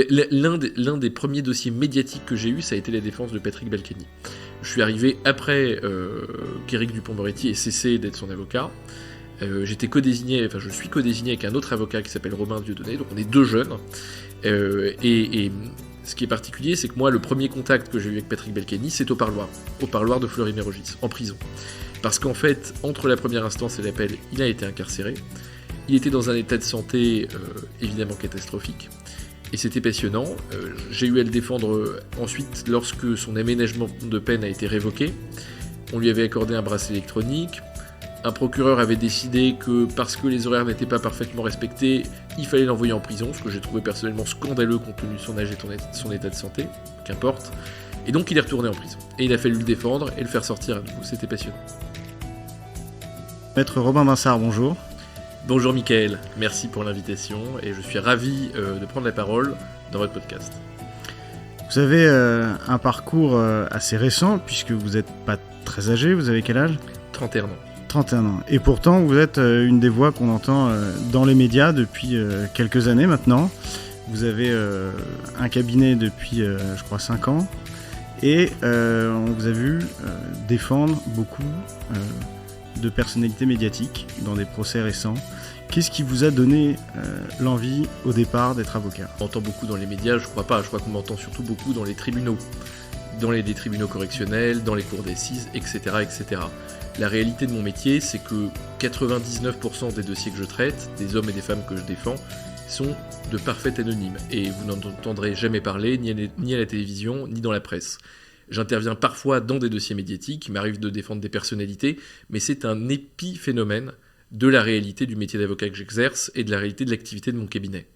L'un des premiers dossiers médiatiques que j'ai eu, ça a été la défense de Patrick Balkany. Je suis arrivé après qu'Éric Dupond-Moretti ait cessé d'être son avocat. Je suis co-désigné avec un autre avocat qui s'appelle Romain Dieudonné, donc on est deux jeunes. Et ce qui est particulier, c'est que moi, le premier contact que j'ai eu avec Patrick Balkany, c'est au parloir de Fleury-Mérogis, en prison. Parce qu'en fait, entre la première instance et l'appel, il a été incarcéré. Il était dans un état de santé évidemment catastrophique. Et c'était passionnant. J'ai eu à le défendre ensuite lorsque son aménagement de peine a été révoqué. On lui avait accordé un bracelet électronique. Un procureur avait décidé que parce que les horaires n'étaient pas parfaitement respectés, il fallait l'envoyer en prison, ce que j'ai trouvé personnellement scandaleux compte tenu de son âge et de son état de santé, qu'importe. Et donc il est retourné en prison. Et il a fallu le défendre et le faire sortir à nouveau. C'était passionnant. Maître Robin Binsart, bonjour. Bonjour Mickaël, merci pour l'invitation et je suis ravi de prendre la parole dans votre podcast. Vous avez un parcours assez récent puisque vous n'êtes pas très âgé, vous avez quel âge ? 31 ans. 31 ans. Et pourtant, vous êtes une des voix qu'on entend dans les médias depuis quelques années maintenant. Vous avez un cabinet depuis, je crois, 5 ans. Et on vous a vu défendre beaucoup de personnalités médiatiques dans des procès récents. Qu'est-ce qui vous a donné l'envie au départ d'être avocat ? On m'entend beaucoup dans les médias, je crois pas. Je crois qu'on m'entend surtout beaucoup dans les tribunaux. Dans les tribunaux correctionnels, dans les cours d'assises, etc., etc. La réalité de mon métier, c'est que 99% des dossiers que je traite, des hommes et des femmes que je défends, sont de parfaits anonymes. Et vous n'en entendrez jamais parler, ni à la télévision, ni dans la presse. J'interviens parfois dans des dossiers médiatiques, il m'arrive de défendre des personnalités, mais c'est un épiphénomène de la réalité du métier d'avocat que j'exerce et de la réalité de l'activité de mon cabinet.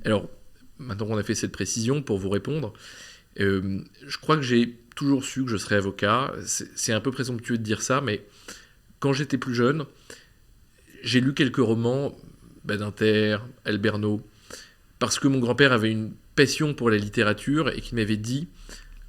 Alors, maintenant qu'on a fait cette précision, pour vous répondre, je crois que j'ai toujours su que je serais avocat. C'est un peu présomptueux de dire ça, mais quand j'étais plus jeune, j'ai lu quelques romans, Badinter, Alberno, parce que mon grand-père avait une passion pour la littérature et qu'il m'avait dit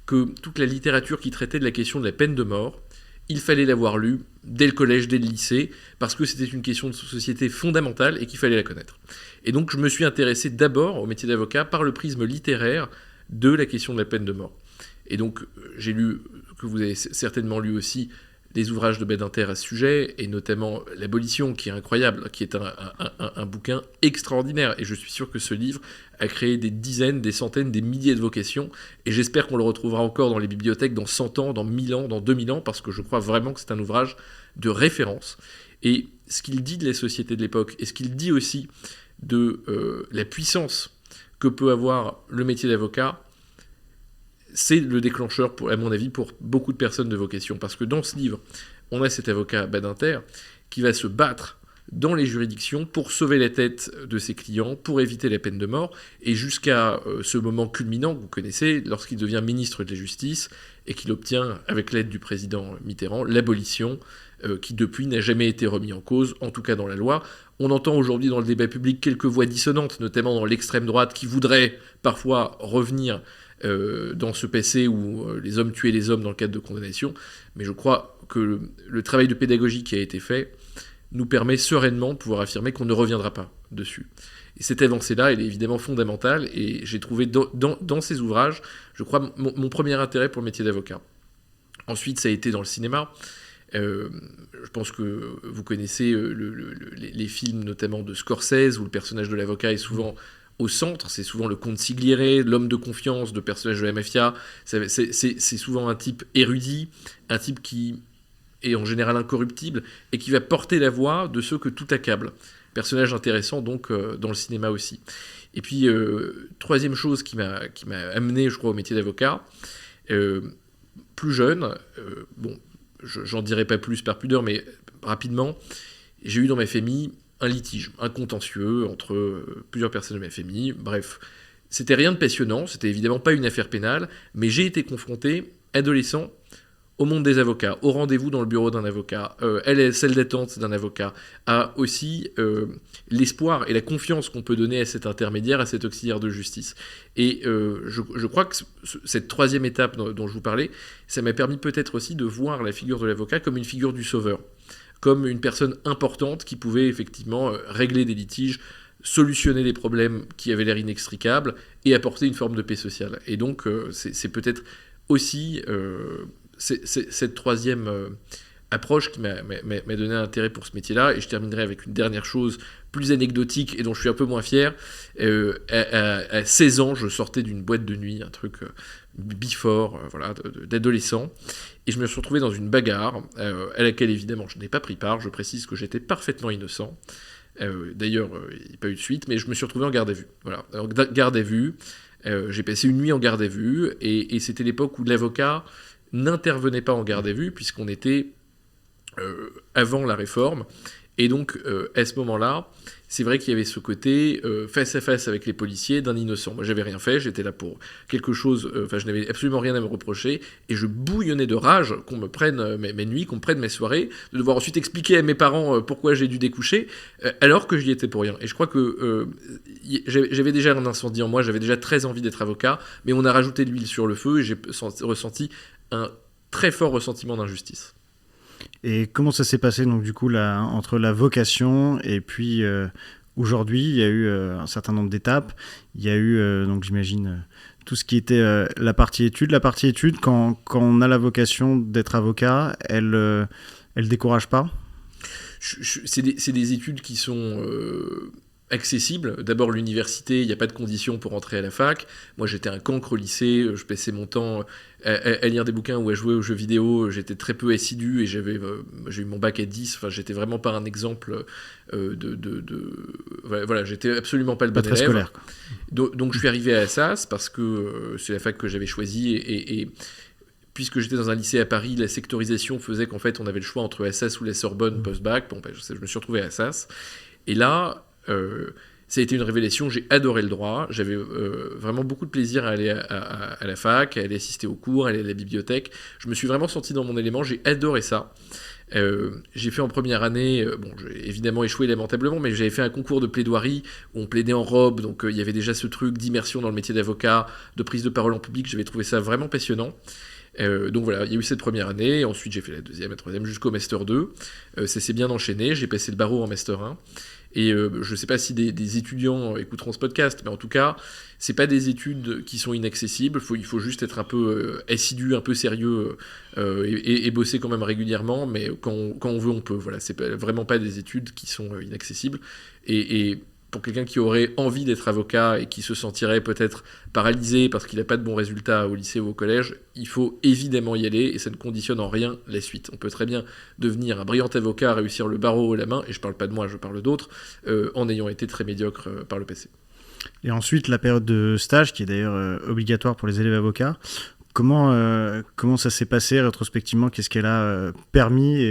que toute la littérature qui traitait de la question de la peine de mort, il fallait l'avoir lue dès le collège, dès le lycée, parce que c'était une question de société fondamentale et qu'il fallait la connaître. Et donc je me suis intéressé d'abord au métier d'avocat par le prisme littéraire de la question de la peine de mort. Et donc j'ai lu, que vous avez certainement lu aussi, les ouvrages de Badinter à ce sujet, et notamment L'Abolition, qui est incroyable, qui est un bouquin extraordinaire. Et je suis sûr que ce livre a créé des dizaines, des centaines, des milliers de vocations, et j'espère qu'on le retrouvera encore dans les bibliothèques dans 100 ans, dans 1000 ans, dans 2000 ans, parce que je crois vraiment que c'est un ouvrage de référence. Et ce qu'il dit de la société de l'époque, et ce qu'il dit aussi de la puissance que peut avoir le métier d'avocat, c'est le déclencheur, à mon avis, pour beaucoup de personnes de vocation. Parce que dans ce livre, on a cet avocat Badinter qui va se battre dans les juridictions pour sauver la tête de ses clients, pour éviter la peine de mort, et jusqu'à ce moment culminant que vous connaissez, lorsqu'il devient ministre de la Justice et qu'il obtient, avec l'aide du président Mitterrand, l'abolition, qui depuis n'a jamais été remis en cause, en tout cas dans la loi. On entend aujourd'hui dans le débat public quelques voix dissonantes, notamment dans l'extrême droite, qui voudraient parfois revenir dans ce passé où les hommes tuaient les hommes dans le cadre de condamnation, mais je crois que le travail de pédagogie qui a été fait nous permet sereinement de pouvoir affirmer qu'on ne reviendra pas dessus. Et cette avancée-là, elle est évidemment fondamentale, et j'ai trouvé dans ces ouvrages, je crois, mon premier intérêt pour le métier d'avocat. Ensuite, ça a été dans le cinéma. Je pense que vous connaissez les films notamment de Scorsese, où le personnage de l'avocat est souvent au centre, c'est souvent le comte Sigliere, l'homme de confiance de personnage de la mafia. C'est souvent un type érudit, un type qui est en général incorruptible et qui va porter la voix de ceux que tout accable. Personnage intéressant donc dans le cinéma aussi. Et puis, troisième chose qui m'a amené, je crois, au métier d'avocat, plus jeune, j'en dirai pas plus par pudeur, mais rapidement, j'ai eu dans ma famille un litige, un contentieux entre plusieurs personnes de ma famille. Bref, c'était rien de passionnant, c'était évidemment pas une affaire pénale, mais j'ai été confronté, adolescent, au monde des avocats, au rendez-vous dans le bureau d'un avocat, à la salle d'attente d'un avocat, à aussi l'espoir et la confiance qu'on peut donner à cet intermédiaire, à cet auxiliaire de justice. Et je crois que cette troisième étape dont je vous parlais, ça m'a permis peut-être aussi de voir la figure de l'avocat comme une figure du sauveur, comme une personne importante qui pouvait effectivement régler des litiges solutionner des problèmes qui avaient l'air inextricables et apporter une forme de paix sociale. Et donc, c'est peut-être aussi cette troisième approche qui m'a donné un intérêt pour ce métier-là. Et je terminerai avec une dernière chose plus anecdotique et dont je suis un peu moins fier. À 16 ans, je sortais d'une boîte de nuit, un truc before, voilà, d'adolescent. Et je me suis retrouvé dans une bagarre à laquelle, évidemment, je n'ai pas pris part. Je précise que j'étais parfaitement innocent. D'ailleurs, il n'y a pas eu de suite, mais je me suis retrouvé en garde à vue. Voilà. Alors, garde à vue, j'ai passé une nuit en garde à vue, et c'était l'époque où l'avocat n'intervenait pas en garde à vue, puisqu'on était avant la réforme. Et donc, à ce moment-là, c'est vrai qu'il y avait ce côté face à face avec les policiers d'un innocent. Moi, j'avais rien fait, j'étais là pour quelque chose, je n'avais absolument rien à me reprocher, et je bouillonnais de rage qu'on me prenne mes nuits, qu'on me prenne mes soirées, de devoir ensuite expliquer à mes parents pourquoi j'ai dû découcher, alors que j'y étais pour rien. Et je crois que j'avais déjà un incendie en moi, j'avais déjà très envie d'être avocat, mais on a rajouté de l'huile sur le feu, et j'ai ressenti un très fort ressentiment d'injustice. Et comment ça s'est passé donc du coup là, entre la vocation et puis aujourd'hui il y a eu un certain nombre d'étapes. Il y a eu donc j'imagine tout ce qui était la partie études. La partie études, quand on a la vocation d'être avocat, elle décourage pas. C'est des études qui sont accessible. D'abord, l'université, il n'y a pas de conditions pour entrer à la fac. Moi, j'étais un cancre au lycée, je passais mon temps à lire des bouquins ou à jouer aux jeux vidéo. J'étais très peu assidu et j'ai eu mon bac à 10. Enfin, j'étais vraiment pas un exemple voilà, j'étais absolument pas le bon élève. Très scolaire, quoi. Donc, je suis arrivé à Assas parce que c'est la fac que j'avais choisie et puisque j'étais dans un lycée à Paris, la sectorisation faisait qu'en fait, on avait le choix entre Assas ou la Sorbonne post-bac. Bon, je me suis retrouvé à Assas. Et là, ça a été une révélation, j'ai adoré le droit, j'avais vraiment beaucoup de plaisir à aller à la fac, à aller assister aux cours, à aller à la bibliothèque. Je me suis vraiment senti dans mon élément, j'ai adoré ça. J'ai fait en première année, j'ai évidemment échoué lamentablement, mais j'avais fait un concours de plaidoirie où on plaidait en robe, donc il y avait déjà ce truc d'immersion dans le métier d'avocat, de prise de parole en public, j'avais trouvé ça vraiment passionnant. Donc voilà, il y a eu cette première année, ensuite j'ai fait la deuxième, la troisième, jusqu'au Master 2. Ça s'est bien enchaîné, j'ai passé le barreau en Master 1. Et je ne sais pas si des étudiants écouteront ce podcast, mais en tout cas, c'est pas des études qui sont inaccessibles. Il faut juste être un peu assidu, un peu sérieux et bosser quand même régulièrement. Mais quand on veut, on peut. Voilà, c'est vraiment pas des études qui sont inaccessibles. Et pour quelqu'un qui aurait envie d'être avocat et qui se sentirait peut-être paralysé parce qu'il n'a pas de bons résultats au lycée ou au collège, il faut évidemment y aller et ça ne conditionne en rien la suite. On peut très bien devenir un brillant avocat, réussir le barreau haut la main, et je parle pas de moi, je parle d'autres, en ayant été très médiocre par le passé. Et ensuite, la période de stage, qui est d'ailleurs obligatoire pour les élèves avocats, comment ça s'est passé rétrospectivement? Qu'est-ce qu'elle a permis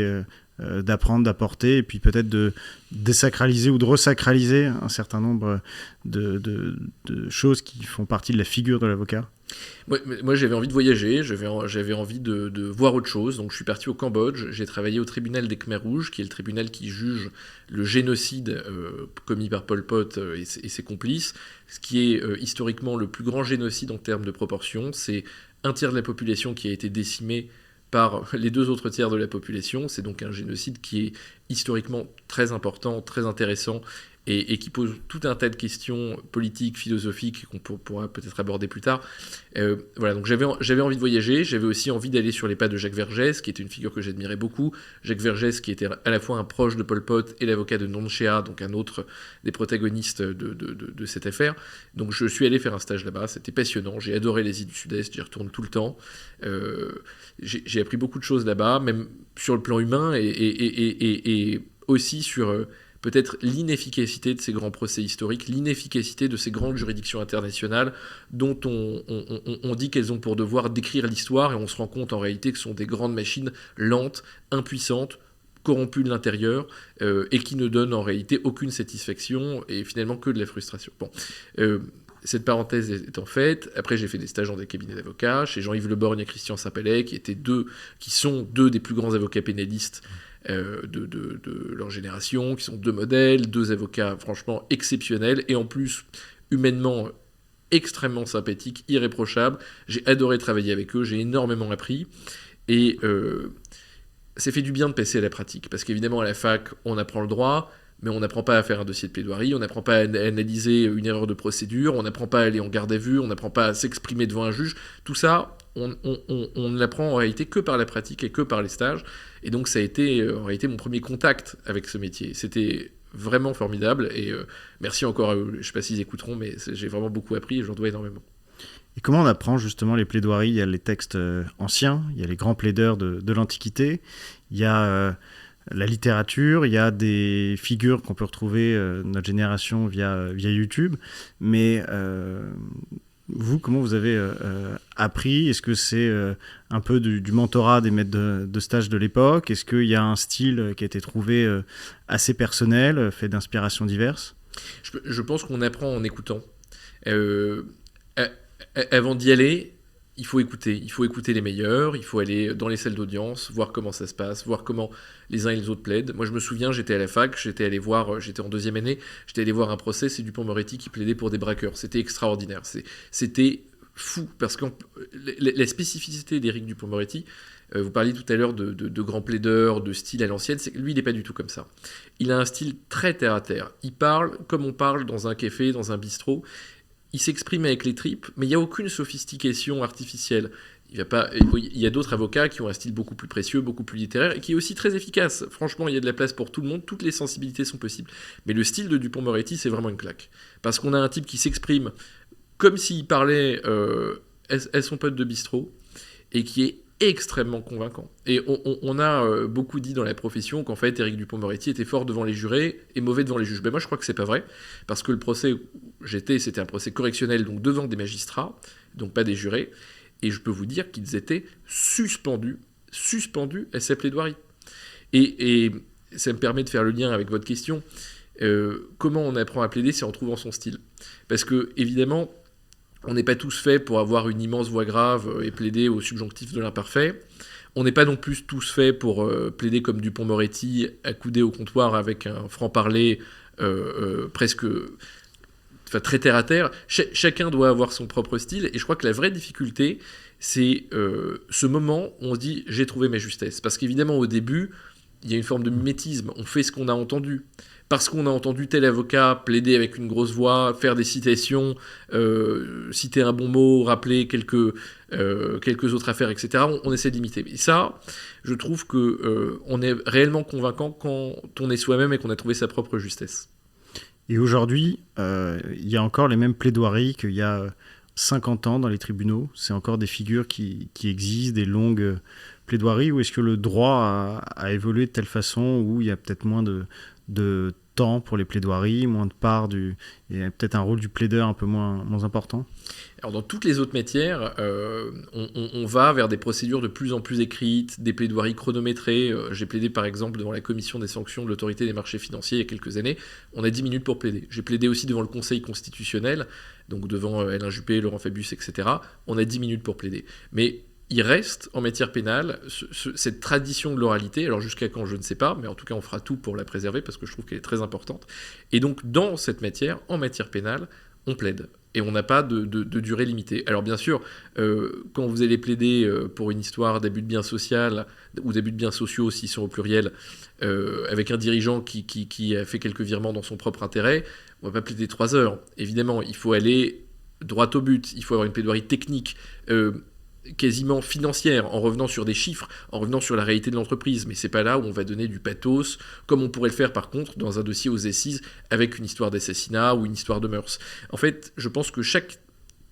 d'apprendre, d'apporter, et puis peut-être de désacraliser ou de resacraliser un certain nombre de choses qui font partie de la figure de l'avocat? Moi, j'avais envie de voyager, j'avais envie de voir autre chose, donc je suis parti au Cambodge, j'ai travaillé au tribunal des Khmers rouges, qui est le tribunal qui juge le génocide commis par Pol Pot et ses complices, ce qui est historiquement le plus grand génocide en termes de proportion. C'est un tiers de la population qui a été décimée par les 2 autres tiers de la population. C'est donc un génocide qui est historiquement très important, très intéressant, et qui pose tout un tas de questions politiques, philosophiques, qu'on pourra peut-être aborder plus tard. Voilà, donc j'avais envie de voyager, j'avais aussi envie d'aller sur les pas de Jacques Vergès, qui était une figure que j'admirais beaucoup. Jacques Vergès, qui était à la fois un proche de Pol Pot et l'avocat de Nonchea, donc un autre des protagonistes de cette affaire. Donc je suis allé faire un stage là-bas, c'était passionnant, j'ai adoré les îles du Sud-Est, j'y retourne tout le temps. J'ai appris beaucoup de choses là-bas, même sur le plan humain, et aussi sur peut-être l'inefficacité de ces grands procès historiques, l'inefficacité de ces grandes juridictions internationales dont on dit qu'elles ont pour devoir d'écrire l'histoire, et on se rend compte en réalité que ce sont des grandes machines lentes, impuissantes, corrompues de l'intérieur, et qui ne donnent en réalité aucune satisfaction et finalement que de la frustration. Bon, cette parenthèse étant faite, après j'ai fait des stages dans des cabinets d'avocats, chez Jean-Yves Le Borgne et Christian Sapalais, qui sont deux des plus grands avocats pénalistes de leur génération, qui sont 2 modèles, 2 avocats franchement exceptionnels, et en plus humainement extrêmement sympathiques, irréprochables. J'ai adoré travailler avec eux, j'ai énormément appris, et ça fait du bien de passer à la pratique, parce qu'évidemment à la fac on apprend le droit, mais on n'apprend pas à faire un dossier de plaidoirie, on n'apprend pas à analyser une erreur de procédure, on n'apprend pas à aller en garde à vue, on n'apprend pas à s'exprimer devant un juge. Tout ça, on ne l'apprend en réalité que par la pratique et que par les stages. Et donc ça a été en réalité mon premier contact avec ce métier. C'était vraiment formidable et merci encore à eux. Je ne sais pas s'ils écouteront, mais j'ai vraiment beaucoup appris et j'en dois énormément. Et comment on apprend justement les plaidoiries ? Il y a les textes anciens, il y a les grands plaideurs de l'Antiquité, il y a la littérature, il y a des figures qu'on peut retrouver notre génération via YouTube. Mais vous, comment vous avez appris ? Est-ce que c'est un peu du mentorat des maîtres de stage de l'époque ? Est-ce qu'il y a un style qui a été trouvé assez personnel, fait d'inspirations diverses ? Je pense qu'on apprend en écoutant. Avant d'y aller, il faut écouter les meilleurs, il faut aller dans les salles d'audience, voir comment ça se passe, voir comment les uns et les autres plaident. Moi je me souviens, j'étais à la fac, j'étais en deuxième année, j'étais allé voir un procès, c'est Dupond-Moretti qui plaidait pour des braqueurs. C'était extraordinaire, c'était fou, parce que la spécificité d'Éric Dupond-Moretti, vous parliez tout à l'heure de grands plaideurs, de style à l'ancienne, c'est que lui il n'est pas du tout comme ça. Il a un style très terre à terre, il parle comme on parle dans un café, dans un bistrot. Il s'exprime avec les tripes, mais il n'y a aucune sophistication artificielle. Il y a d'autres avocats qui ont un style beaucoup plus précieux, beaucoup plus littéraire, et qui est aussi très efficace. Franchement, il y a de la place pour tout le monde, toutes les sensibilités sont possibles. Mais le style de Dupond-Moretti, c'est vraiment une claque. Parce qu'on a un type qui s'exprime comme s'il parlait à son pote de bistrot, et qui est extrêmement convaincant. Et on a beaucoup dit dans la profession qu'en fait Éric Dupond-Moretti était fort devant les jurés et mauvais devant les juges. Ben moi je crois que c'est pas vrai, parce que le procès où c'était un procès correctionnel, donc devant des magistrats, donc pas des jurés, et je peux vous dire qu'ils étaient suspendus à sa plaidoirie. Et ça me permet de faire le lien avec votre question. Comment on apprend à plaider, c'est en trouvant son style. Parce que évidemment, on n'est pas tous faits pour avoir une immense voix grave et plaider au subjonctif de l'imparfait. On n'est pas non plus tous faits pour plaider comme Dupond-Moretti, accoudé au comptoir avec un franc-parler presque très terre-à-terre. Chacun doit avoir son propre style. Et je crois que la vraie difficulté, c'est ce moment où on se dit « j'ai trouvé ma justesse ». Parce qu'évidemment, au début, il y a une forme de mimétisme. On fait ce qu'on a entendu. Parce qu'on a entendu tel avocat plaider avec une grosse voix, faire des citations, citer un bon mot, rappeler quelques autres affaires, etc., on essaie d'imiter. Et ça, je trouve qu'on est réellement convaincant quand on est soi-même et qu'on a trouvé sa propre justesse. Et aujourd'hui, il y a encore les mêmes plaidoiries qu'il y a 50 ans dans les tribunaux. C'est encore des figures qui existent, des longues plaidoiries, ou est-ce que le droit a évolué de telle façon où il y a peut-être moins de temps pour les plaidoiries, moins de part il y a peut-être un rôle du plaideur un peu moins important ? Alors dans toutes les autres matières, on va vers des procédures de plus en plus écrites, des plaidoiries chronométrées. J'ai plaidé par exemple devant la commission des sanctions de l'autorité des marchés financiers il y a quelques années. On a 10 minutes pour plaider. J'ai plaidé aussi devant le Conseil constitutionnel, donc devant Alain Juppé, Laurent Fabius, etc. On a 10 minutes pour plaider. Mais il reste en matière pénale cette tradition de l'oralité, alors jusqu'à quand je ne sais pas, mais en tout cas on fera tout pour la préserver parce que je trouve qu'elle est très importante. Et donc dans cette matière, en matière pénale, on plaide. Et on n'a pas de durée limitée. Alors bien sûr, quand vous allez plaider pour une histoire d'abus de biens social ou d'abus de biens sociaux, s'ils sont au pluriel, avec un dirigeant qui a fait quelques virements dans son propre intérêt, on ne va pas plaider 3 heures. Évidemment, il faut aller droit au but, il faut avoir une plaidoirie technique, quasiment financière, en revenant sur des chiffres, en revenant sur la réalité de l'entreprise. Mais c'est pas là où on va donner du pathos, comme on pourrait le faire par contre dans un dossier aux assises avec une histoire d'assassinat ou une histoire de mœurs. En fait, je pense que chaque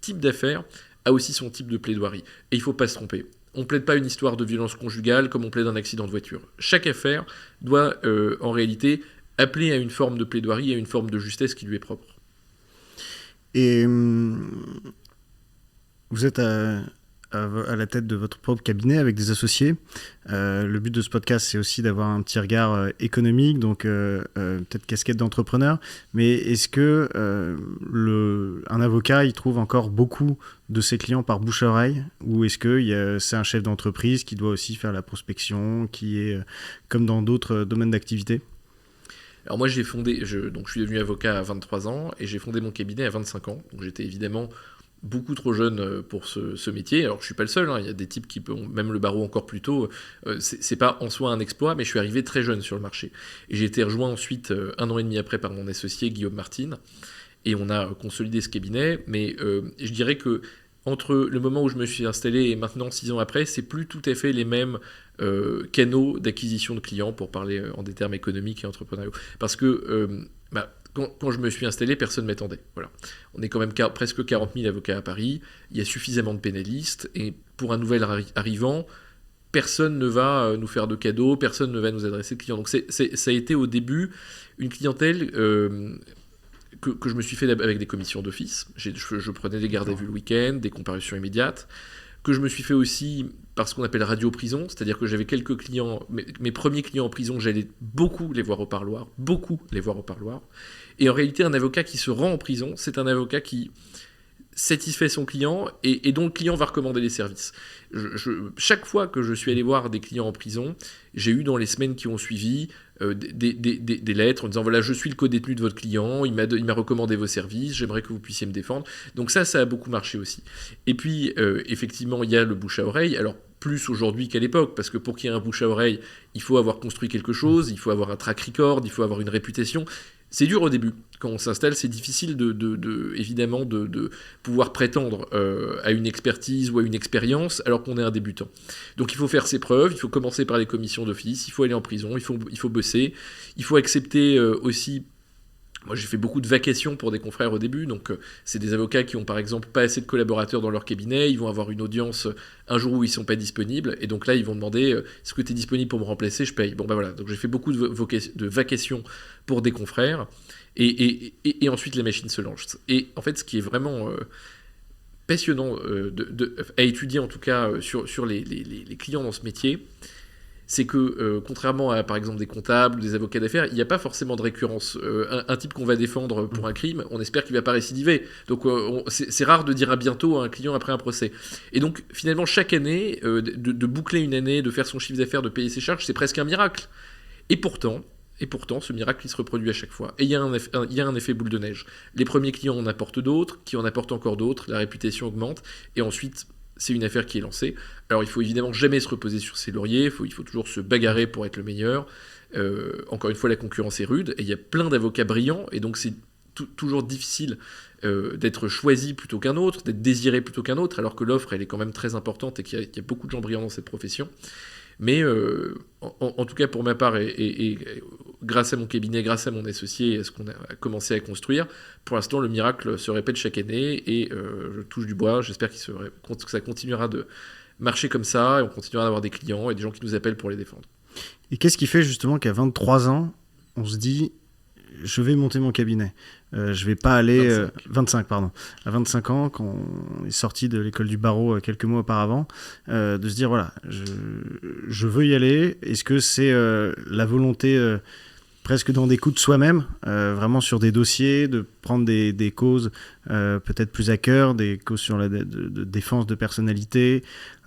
type d'affaire a aussi son type de plaidoirie. Et il faut pas se tromper. On plaide pas une histoire de violence conjugale comme on plaide un accident de voiture. Chaque affaire doit en réalité appeler à une forme de plaidoirie et à une forme de justesse qui lui est propre. Et vous êtes à la tête de votre propre cabinet avec des associés. Le but de ce podcast, c'est aussi d'avoir un petit regard économique, donc peut-être casquette d'entrepreneur. Mais est-ce que un avocat, il trouve encore beaucoup de ses clients par bouche-oreille, ou est-ce que c'est un chef d'entreprise qui doit aussi faire la prospection, qui est comme dans d'autres domaines d'activité ? Alors moi, donc je suis devenu avocat à 23 ans et j'ai fondé mon cabinet à 25 ans. Donc j'étais évidemment beaucoup trop jeune pour ce métier. Alors, je suis pas le seul, hein. Il y a des types qui ont même le barreau encore plus tôt. C'est pas en soi un exploit, mais je suis arrivé très jeune sur le marché. Et j'ai été rejoint ensuite, 1 an et demi après, par mon associé Guillaume Martine. Et on a consolidé ce cabinet. Mais je dirais que entre le moment où je me suis installé et maintenant, 6 ans après, c'est plus tout à fait les mêmes canaux d'acquisition de clients, pour parler en des termes économiques et entrepreneuriaux. Parce que quand je me suis installé, personne ne m'attendait. Voilà. On est quand même presque 40 000 avocats à Paris, il y a suffisamment de pénalistes, et pour un nouvel arrivant, personne ne va nous faire de cadeaux, personne ne va nous adresser de clients. Donc ça a été au début une clientèle que je me suis fait avec des commissions d'office. Je prenais des gardes à vue le week-end, des comparutions immédiates, que je me suis fait aussi par ce qu'on appelle radio-prison, c'est-à-dire que j'avais quelques clients, mes premiers clients en prison, j'allais beaucoup les voir au parloir. Et en réalité, un avocat qui se rend en prison, c'est un avocat qui satisfait son client et dont le client va recommander les services. Chaque fois que je suis allé voir des clients en prison, j'ai eu dans les semaines qui ont suivi des lettres en disant voilà, je suis le co-détenu de votre client, il m'a recommandé vos services, j'aimerais que vous puissiez me défendre. Donc ça a beaucoup marché aussi. Et puis effectivement, il y a le bouche à oreille. Alors plus aujourd'hui qu'à l'époque, parce que pour qu'il y ait un bouche à oreille, il faut avoir construit quelque chose, il faut avoir un track record, il faut avoir une réputation. C'est dur au début. Quand on s'installe, c'est difficile évidemment de pouvoir prétendre à une expertise ou à une expérience alors qu'on est un débutant. Donc il faut faire ses preuves, il faut commencer par les commissions d'office, il faut aller en prison, il faut bosser, il faut accepter aussi. Moi, j'ai fait beaucoup de vacations pour des confrères au début, donc c'est des avocats qui ont par exemple pas assez de collaborateurs dans leur cabinet, ils vont avoir une audience un jour où ils sont pas disponibles, et donc là ils vont demander est-ce que tu es disponible pour me remplacer, je paye. Bon ben voilà, donc j'ai fait beaucoup de vacations pour des confrères, et ensuite les machines se lancent. Et en fait, ce qui est vraiment passionnant à étudier en tout cas sur les clients dans ce métier, c'est que, contrairement à, par exemple, des comptables, des avocats d'affaires, il n'y a pas forcément de récurrence. Un type qu'on va défendre pour un crime, on espère qu'il ne va pas récidiver. Donc, c'est rare de dire à bientôt à un client après un procès. Et donc, finalement, chaque année, de boucler une année, de faire son chiffre d'affaires, de payer ses charges, c'est presque un miracle. Et pourtant, ce miracle, il se reproduit à chaque fois. Et il y a un effet boule de neige. Les premiers clients en apportent d'autres, qui en apportent encore d'autres, la réputation augmente, et ensuite, c'est une affaire qui est lancée. Alors il faut évidemment jamais se reposer sur ses lauriers, il faut toujours se bagarrer pour être le meilleur. Encore une fois, la concurrence est rude, et il y a plein d'avocats brillants, et donc c'est toujours difficile d'être choisi plutôt qu'un autre, d'être désiré plutôt qu'un autre, alors que l'offre, elle est quand même très importante, et qu'il y a beaucoup de gens brillants dans cette profession. Mais en tout cas, pour ma part, et grâce à mon cabinet, grâce à mon associé, et à ce qu'on a commencé à construire, pour l'instant, le miracle se répète chaque année, et je touche du bois. J'espère que ça continuera de marcher comme ça, et on continuera d'avoir des clients et des gens qui nous appellent pour les défendre. Et qu'est-ce qui fait justement qu'à 23 ans, on se dit je vais monter mon cabinet. Je vais pas aller... 25, pardon. À 25 ans, quand on est sorti de l'école du barreau quelques mois auparavant, de se dire, voilà, je veux y aller. Est-ce que c'est la volonté presque d'en découdre soi-même, vraiment sur des dossiers, de prendre des causes peut-être plus à cœur, des causes sur la de défense de personnalité.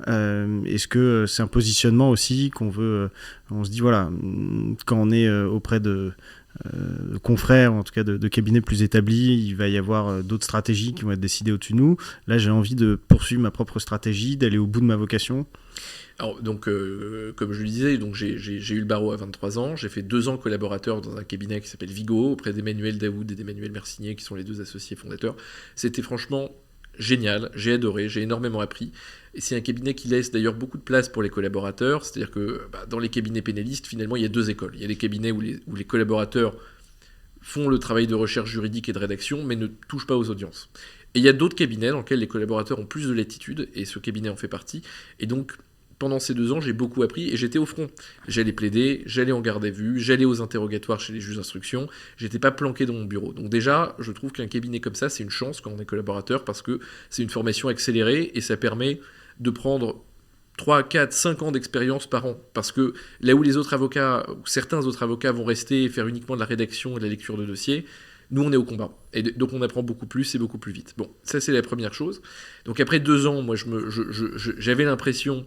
Est-ce que c'est un positionnement aussi qu'on veut... on se dit, voilà, quand on est auprès de confrères, en tout cas de cabinets plus établis, il va y avoir d'autres stratégies qui vont être décidées au-dessus de nous. Là, j'ai envie de poursuivre ma propre stratégie, d'aller au bout de ma vocation. Alors, donc, comme je le disais, donc j'ai eu le barreau à 23 ans, j'ai fait 2 ans collaborateur dans un cabinet qui s'appelle Vigo, auprès d'Emmanuel Daoud et d'Emmanuel Mercinier, qui sont les 2 associés fondateurs. C'était franchement génial, j'ai adoré, j'ai énormément appris. Et c'est un cabinet qui laisse d'ailleurs beaucoup de place pour les collaborateurs, c'est-à-dire que dans les cabinets pénalistes, finalement, il y a 2 écoles. Il y a des cabinets où les collaborateurs font le travail de recherche juridique et de rédaction, mais ne touchent pas aux audiences. Et il y a d'autres cabinets dans lesquels les collaborateurs ont plus de latitude, et ce cabinet en fait partie. Et donc, pendant ces 2 ans, j'ai beaucoup appris et j'étais au front. J'allais plaider, j'allais en garde à vue, j'allais aux interrogatoires chez les juges d'instruction, j'étais pas planqué dans mon bureau. Donc déjà, je trouve qu'un cabinet comme ça, c'est une chance quand on est collaborateur parce que c'est une formation accélérée et ça permet de prendre 3, 4, 5 ans d'expérience par an. Parce que là où les autres avocats, ou certains autres avocats vont rester et faire uniquement de la rédaction et de la lecture de dossiers, nous, on est au combat. Et donc, on apprend beaucoup plus et beaucoup plus vite. Bon, ça, c'est la première chose. Donc après 2 ans, moi, j'avais l'impression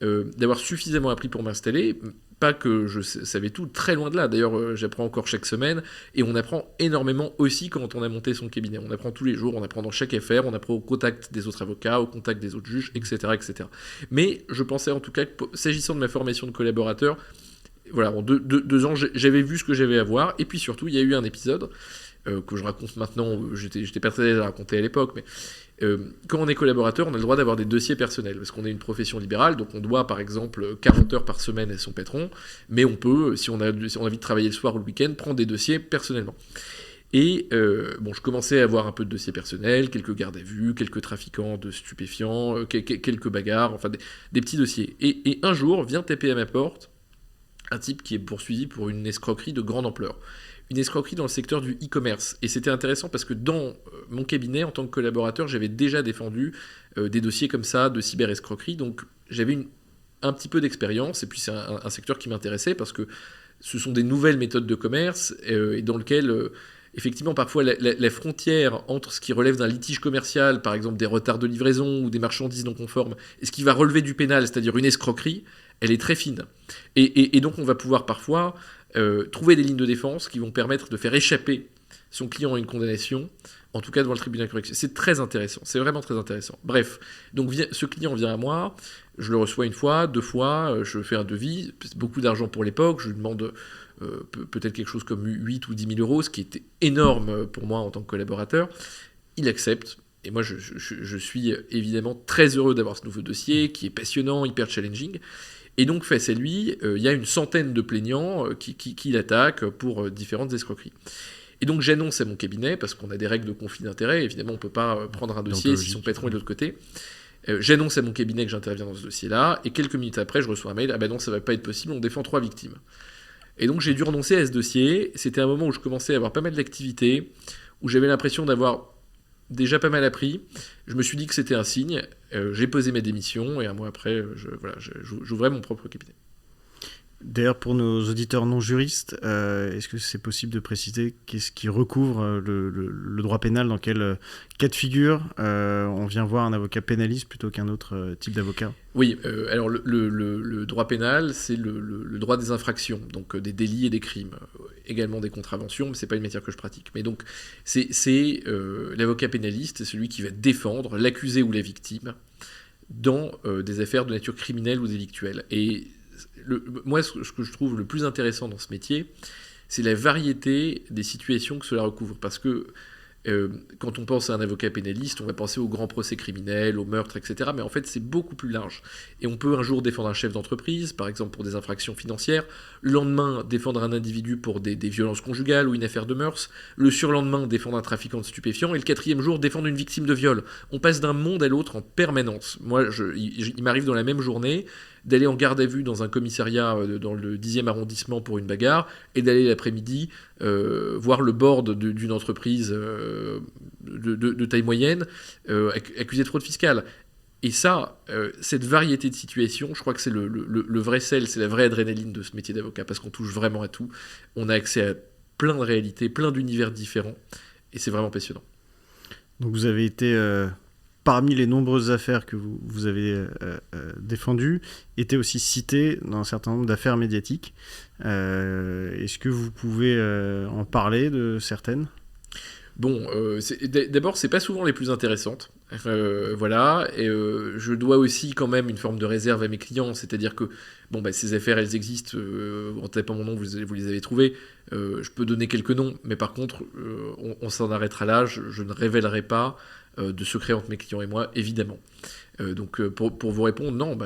d'avoir suffisamment appris pour m'installer. pas que je savais tout, très loin de là. D'ailleurs, j'apprends encore chaque semaine, et on apprend énormément aussi quand on a monté son cabinet. On apprend tous les jours, on apprend dans chaque affaire, on apprend au contact des autres avocats, au contact des autres juges, etc. etc. Mais je pensais en tout cas que, s'agissant de ma formation de collaborateur, voilà, en 2 ans, j'avais vu ce que j'avais à voir, et puis surtout, il y a eu un épisode que je raconte maintenant, j'étais pas très à l'aise à raconter à l'époque, mais quand on est collaborateur, on a le droit d'avoir des dossiers personnels, parce qu'on est une profession libérale, donc on doit par exemple 40 heures par semaine à son patron, mais on peut, si on a envie de travailler le soir ou le week-end, prendre des dossiers personnellement. Et je commençais à avoir un peu de dossiers personnels, quelques gardes à vue, quelques trafiquants de stupéfiants, quelques bagarres, enfin des petits dossiers. Et un jour, vient taper à ma porte un type qui est poursuivi pour une escroquerie de grande ampleur. Une escroquerie dans le secteur du e-commerce. Et c'était intéressant parce que dans mon cabinet, en tant que collaborateur, j'avais déjà défendu des dossiers comme ça, de cyber-escroquerie. Donc j'avais un petit peu d'expérience. Et puis c'est un secteur qui m'intéressait parce que ce sont des nouvelles méthodes de commerce et dans lequel, effectivement, parfois la frontière entre ce qui relève d'un litige commercial, par exemple des retards de livraison ou des marchandises non conformes, et ce qui va relever du pénal, c'est-à-dire une escroquerie, elle est très fine. Et donc on va pouvoir parfois trouver des lignes de défense qui vont permettre de faire échapper son client à une condamnation, en tout cas devant le tribunal correctionnel. C'est très intéressant, c'est vraiment très intéressant. Bref, donc ce client vient à moi, je le reçois 1 fois, 2 fois, je fais un devis, c'est beaucoup d'argent pour l'époque, je lui demande peut-être quelque chose comme 8 ou 10 000 euros, ce qui était énorme pour moi en tant que collaborateur. Il accepte, et moi je suis évidemment très heureux d'avoir ce nouveau dossier, qui est passionnant, hyper challenging. Et donc, face à lui, il y a une centaine de plaignants qui l'attaquent pour différentes escroqueries. Et donc, j'annonce à mon cabinet, parce qu'on a des règles de conflit d'intérêt, évidemment, on ne peut pas prendre un dossier si son patron est de l'autre côté. J'annonce à mon cabinet que j'interviens dans ce dossier-là, et quelques minutes après, je reçois un mail, « Ah ben non, ça ne va pas être possible, on défend 3 victimes. » Et donc, j'ai dû renoncer à ce dossier. C'était un moment où je commençais à avoir pas mal d'activités, où j'avais l'impression d'avoir déjà pas mal appris. Je me suis dit que c'était un signe. J'ai posé ma démission et un mois après, j'ouvrais mon propre cabinet. D'ailleurs, pour nos auditeurs non juristes, est-ce que c'est possible de préciser qu'est-ce qui recouvre le droit pénal, dans quel cas de figure on vient voir un avocat pénaliste plutôt qu'un autre type d'avocat ? Oui, alors le droit pénal, c'est le droit des infractions, donc des délits et des crimes, également des contraventions, mais c'est pas une matière que je pratique. Mais donc, c'est l'avocat pénaliste, c'est celui qui va défendre l'accusé ou la victime dans des affaires de nature criminelle ou délictuelle. Et moi, ce que je trouve le plus intéressant dans ce métier, c'est la variété des situations que cela recouvre. Parce que quand on pense à un avocat pénaliste, on va penser aux grands procès criminels, aux meurtres, etc. Mais en fait, c'est beaucoup plus large. Et on peut un jour défendre un chef d'entreprise, par exemple pour des infractions financières, le lendemain défendre un individu pour des violences conjugales ou une affaire de mœurs, le surlendemain défendre un trafiquant de stupéfiants, et le 4e jour défendre une victime de viol. On passe d'un monde à l'autre en permanence. Moi, il m'arrive dans la même journée d'aller en garde à vue dans un commissariat dans le 10e arrondissement pour une bagarre, et d'aller l'après-midi voir le board d'une entreprise de taille moyenne accusée de fraude fiscale. Et ça, cette variété de situations, je crois que c'est le vrai sel, c'est la vraie adrénaline de ce métier d'avocat, parce qu'on touche vraiment à tout. On a accès à plein de réalités, plein d'univers différents, et c'est vraiment passionnant. Donc vous avez été... parmi les nombreuses affaires que vous avez défendues, était aussi cité dans un certain nombre d'affaires médiatiques. Est-ce que vous pouvez en parler de certaines ? Bon, d'abord, c'est pas souvent les plus intéressantes. Voilà, et je dois aussi quand même une forme de réserve à mes clients, c'est-à-dire que ces affaires, elles existent, en tapant mon nom, vous les avez trouvées. Je peux donner quelques noms, mais par contre, on s'en arrêtera là. Je ne révélerai pas de secret entre mes clients et moi, évidemment. Donc pour vous répondre, non,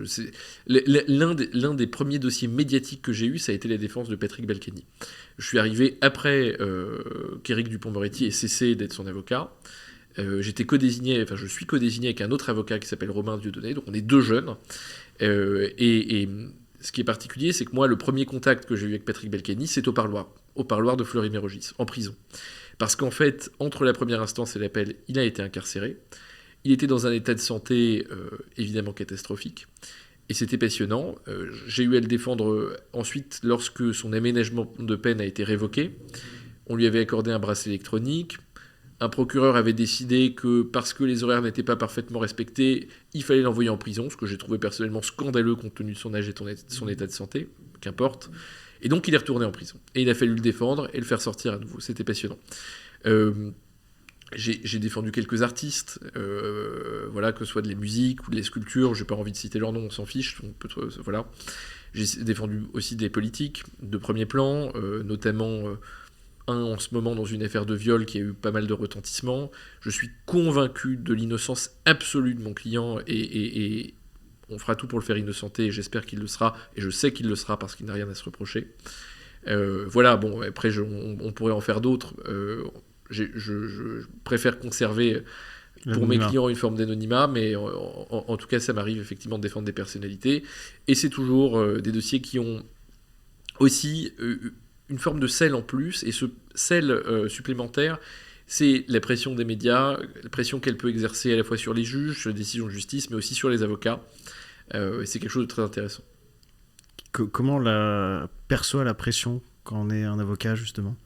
c'est l'un des premiers dossiers médiatiques que j'ai eu, ça a été la défense de Patrick Balkany. Je suis arrivé après qu'Éric Dupond-Moretti ait cessé d'être son avocat. Je suis codésigné avec un autre avocat qui s'appelle Romain Dieudonné, donc on est 2 jeunes. Et ce qui est particulier, c'est que moi, le premier contact que j'ai eu avec Patrick Balkany, c'est au parloir de Fleury-Mérogis, en prison. Parce qu'en fait, entre la première instance et l'appel, il a été incarcéré. Il était dans un état de santé évidemment catastrophique. Et c'était passionnant. J'ai eu à le défendre ensuite lorsque son aménagement de peine a été révoqué. On lui avait accordé un bracelet électronique, un procureur avait décidé que parce que les horaires n'étaient pas parfaitement respectés, il fallait l'envoyer en prison, ce que j'ai trouvé personnellement scandaleux compte tenu de son âge et de son état de santé, qu'importe. Et donc il est retourné en prison. Et il a fallu le défendre et le faire sortir à nouveau. C'était passionnant. J'ai défendu quelques artistes, voilà, que ce soit de la musique ou de la sculpture, j'ai pas envie de citer leur nom, on s'en fiche, voilà. J'ai défendu aussi des politiques de premier plan, notamment un en ce moment dans une affaire de viol qui a eu pas mal de retentissement. Je suis convaincu de l'innocence absolue de mon client et on fera tout pour le faire innocenter et j'espère qu'il le sera, et je sais qu'il le sera parce qu'il n'a rien à se reprocher. Voilà, bon, après on pourrait en faire d'autres. Je préfère conserver pour mes clients une forme d'anonymat, mais en tout cas ça m'arrive effectivement de défendre des personnalités, et c'est toujours des dossiers qui ont aussi une forme de sel en plus, et ce sel supplémentaire, c'est la pression des médias, la pression qu'elle peut exercer à la fois sur les juges, sur les décisions de justice, mais aussi sur les avocats, et c'est quelque chose de très intéressant. Comment on perçoit la pression quand on est un avocat, justement ?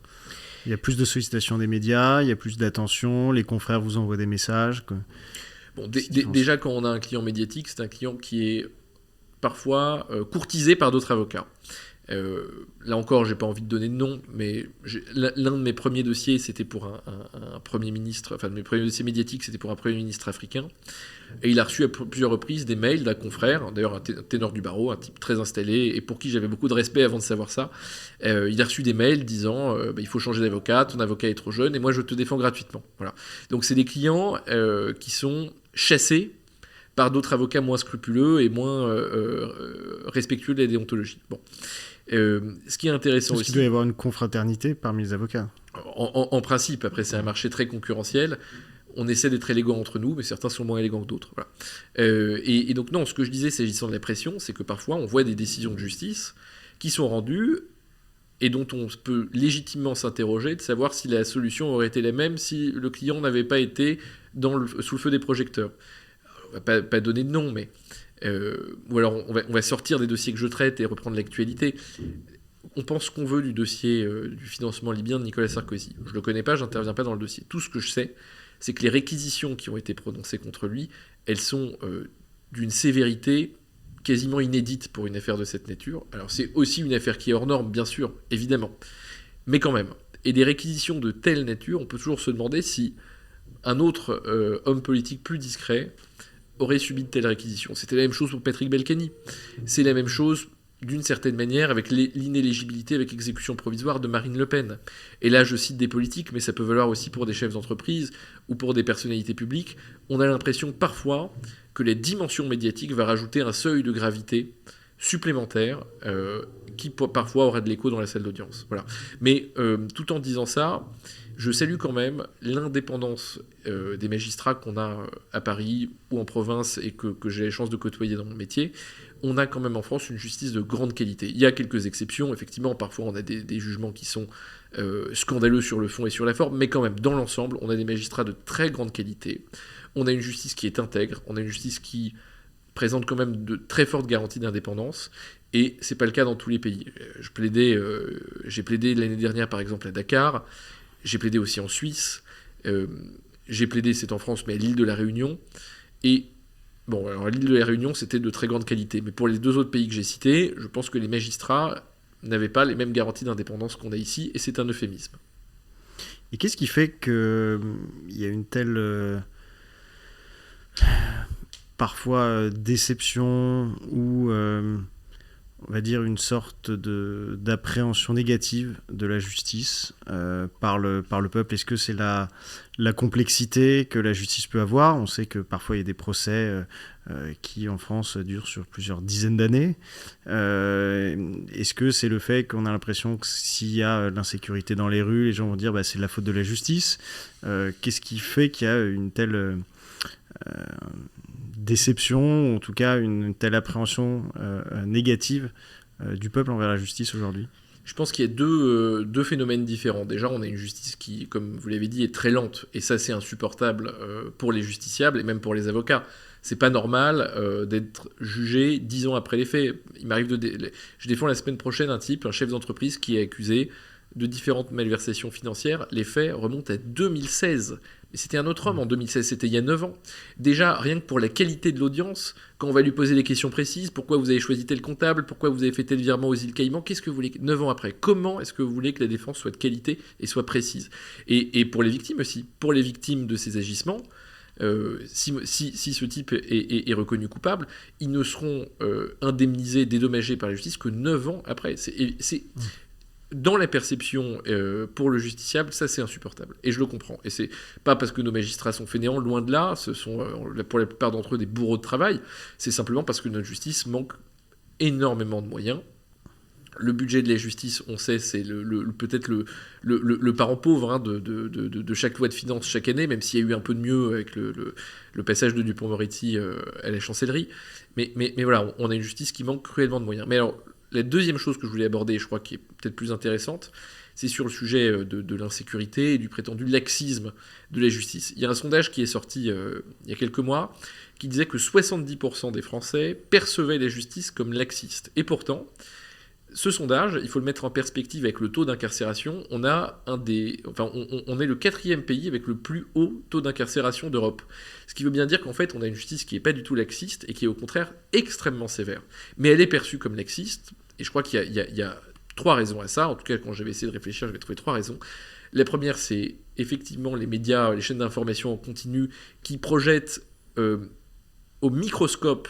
Il y a plus de sollicitations des médias, il y a plus d'attention, les confrères vous envoient des messages. Bon, déjà, quand on a un client médiatique, c'est un client qui est parfois courtisé par d'autres avocats. Là encore, j'ai pas envie de donner de nom, mais l'un de mes premiers dossiers, c'était pour un Premier ministre, enfin, de mes premiers dossiers médiatiques, c'était pour un Premier ministre africain. Et il a reçu à plusieurs reprises des mails d'un confrère, d'ailleurs un ténor du barreau, un type très installé, et pour qui j'avais beaucoup de respect avant de savoir ça. Il a reçu des mails disant il faut changer d'avocat, ton avocat est trop jeune, et moi je te défends gratuitement. Voilà. Donc c'est des clients qui sont chassés par d'autres avocats moins scrupuleux et moins respectueux de la déontologie. Bon. Ce qui est intéressant aussi... Parce qu'il doit y avoir une confraternité parmi les avocats. En principe, après c'est un marché très concurrentiel. On essaie d'être élégants entre nous, mais certains sont moins élégants que d'autres. Voilà. Et donc non, ce que je disais s'agissant de la pression, c'est que parfois on voit des décisions de justice qui sont rendues et dont on peut légitimement s'interroger de savoir si la solution aurait été la même si le client n'avait pas été sous le feu des projecteurs. On va pas donner de nom, mais... ou alors on va sortir des dossiers que je traite et reprendre l'actualité. On pense ce qu'on veut du dossier du financement libyen de Nicolas Sarkozy. Je ne le connais pas, j'interviens pas dans le dossier. Tout ce que je sais, c'est que les réquisitions qui ont été prononcées contre lui, elles sont d'une sévérité quasiment inédite pour une affaire de cette nature. Alors c'est aussi une affaire qui est hors norme, bien sûr, évidemment, mais quand même. Et des réquisitions de telle nature, on peut toujours se demander si un autre homme politique plus discret aurait subi de telles réquisitions. C'était la même chose pour Patrick Balkany. C'est la même chose, d'une certaine manière, avec l'inéligibilité avec exécution provisoire de Marine Le Pen. Et là, je cite des politiques, mais ça peut valoir aussi pour des chefs d'entreprise ou pour des personnalités publiques. On a l'impression parfois que la dimension médiatique va rajouter un seuil de gravité supplémentaire qui parfois aura de l'écho dans la salle d'audience. Voilà. Mais tout en disant ça, je salue quand même l'indépendance des magistrats qu'on a à Paris ou en province et que j'ai la chance de côtoyer dans mon métier. On a quand même en France une justice de grande qualité. Il y a quelques exceptions, effectivement, parfois on a des jugements qui sont scandaleux sur le fond et sur la forme, mais quand même, dans l'ensemble, on a des magistrats de très grande qualité. On a une justice qui est intègre, on a une justice qui présente quand même de très fortes garanties d'indépendance, et c'est pas le cas dans tous les pays. J'ai plaidé l'année dernière, par exemple, à Dakar. J'ai plaidé aussi en Suisse, j'ai plaidé, c'est en France, mais à l'île de la Réunion. Et bon, alors à l'île de la Réunion, c'était de très grande qualité. Mais pour les deux autres pays que j'ai cités, je pense que les magistrats n'avaient pas les mêmes garanties d'indépendance qu'on a ici, et c'est un euphémisme. Et qu'est-ce qui fait qu'il y a une telle parfois déception ou... on va dire une sorte d'appréhension négative de la justice par le peuple? Est-ce que c'est la complexité que la justice peut avoir? On sait que parfois il y a des procès qui en France durent sur plusieurs dizaines d'années. Est-ce que c'est le fait qu'on a l'impression que s'il y a l'insécurité dans les rues, les gens vont dire c'est de la faute de la justice? Qu'est-ce qui fait qu'il y a une telle... déception, ou en tout cas une telle appréhension négative du peuple envers la justice aujourd'hui? Je pense qu'il y a deux phénomènes différents. Déjà, on a une justice qui, comme vous l'avez dit, est très lente, et ça c'est insupportable pour les justiciables et même pour les avocats. C'est pas normal d'être jugé 10 ans après les faits. Il m'arrive je défends la semaine prochaine un chef d'entreprise qui est accusé de différentes malversations financières, les faits remontent à 2016. Mais c'était un autre homme en 2016, c'était il y a 9 ans. Déjà, rien que pour la qualité de l'audience, quand on va lui poser des questions précises, pourquoi vous avez choisi tel comptable, pourquoi vous avez fait tel virement aux îles Caïmans, qu'est-ce que vous voulez 9 ans après, comment est-ce que vous voulez que la défense soit de qualité et soit précise et pour les victimes aussi, pour les victimes de ces agissements, si ce type est reconnu coupable, ils ne seront indemnisés, dédommagés par la justice que 9 ans après. Dans la perception pour le justiciable, ça c'est insupportable. Et je le comprends. Et c'est pas parce que nos magistrats sont fainéants, loin de là, ce sont pour la plupart d'entre eux des bourreaux de travail, c'est simplement parce que notre justice manque énormément de moyens. Le budget de la justice, on sait, c'est peut-être le parent pauvre de chaque loi de finances chaque année, même s'il y a eu un peu de mieux avec le passage de Dupond-Moretti à la chancellerie. Mais voilà, on a une justice qui manque cruellement de moyens. Mais alors, la deuxième chose que je voulais aborder, et je crois qui est peut-être plus intéressante, c'est sur le sujet de l'insécurité et du prétendu laxisme de la justice. Il y a un sondage qui est sorti il y a quelques mois qui disait que 70% des Français percevaient la justice comme laxiste. Et pourtant, ce sondage, il faut le mettre en perspective avec le taux d'incarcération. On est le 4e pays avec le plus haut taux d'incarcération d'Europe. Ce qui veut bien dire qu'en fait, on a une justice qui n'est pas du tout laxiste et qui est au contraire extrêmement sévère. Mais elle est perçue comme laxiste, et je crois qu'il y a 3 raisons à ça. En tout cas, quand j'avais essayé de réfléchir, j'avais trouvé 3 raisons. La première, c'est effectivement les médias, les chaînes d'information en continu qui projettent au microscope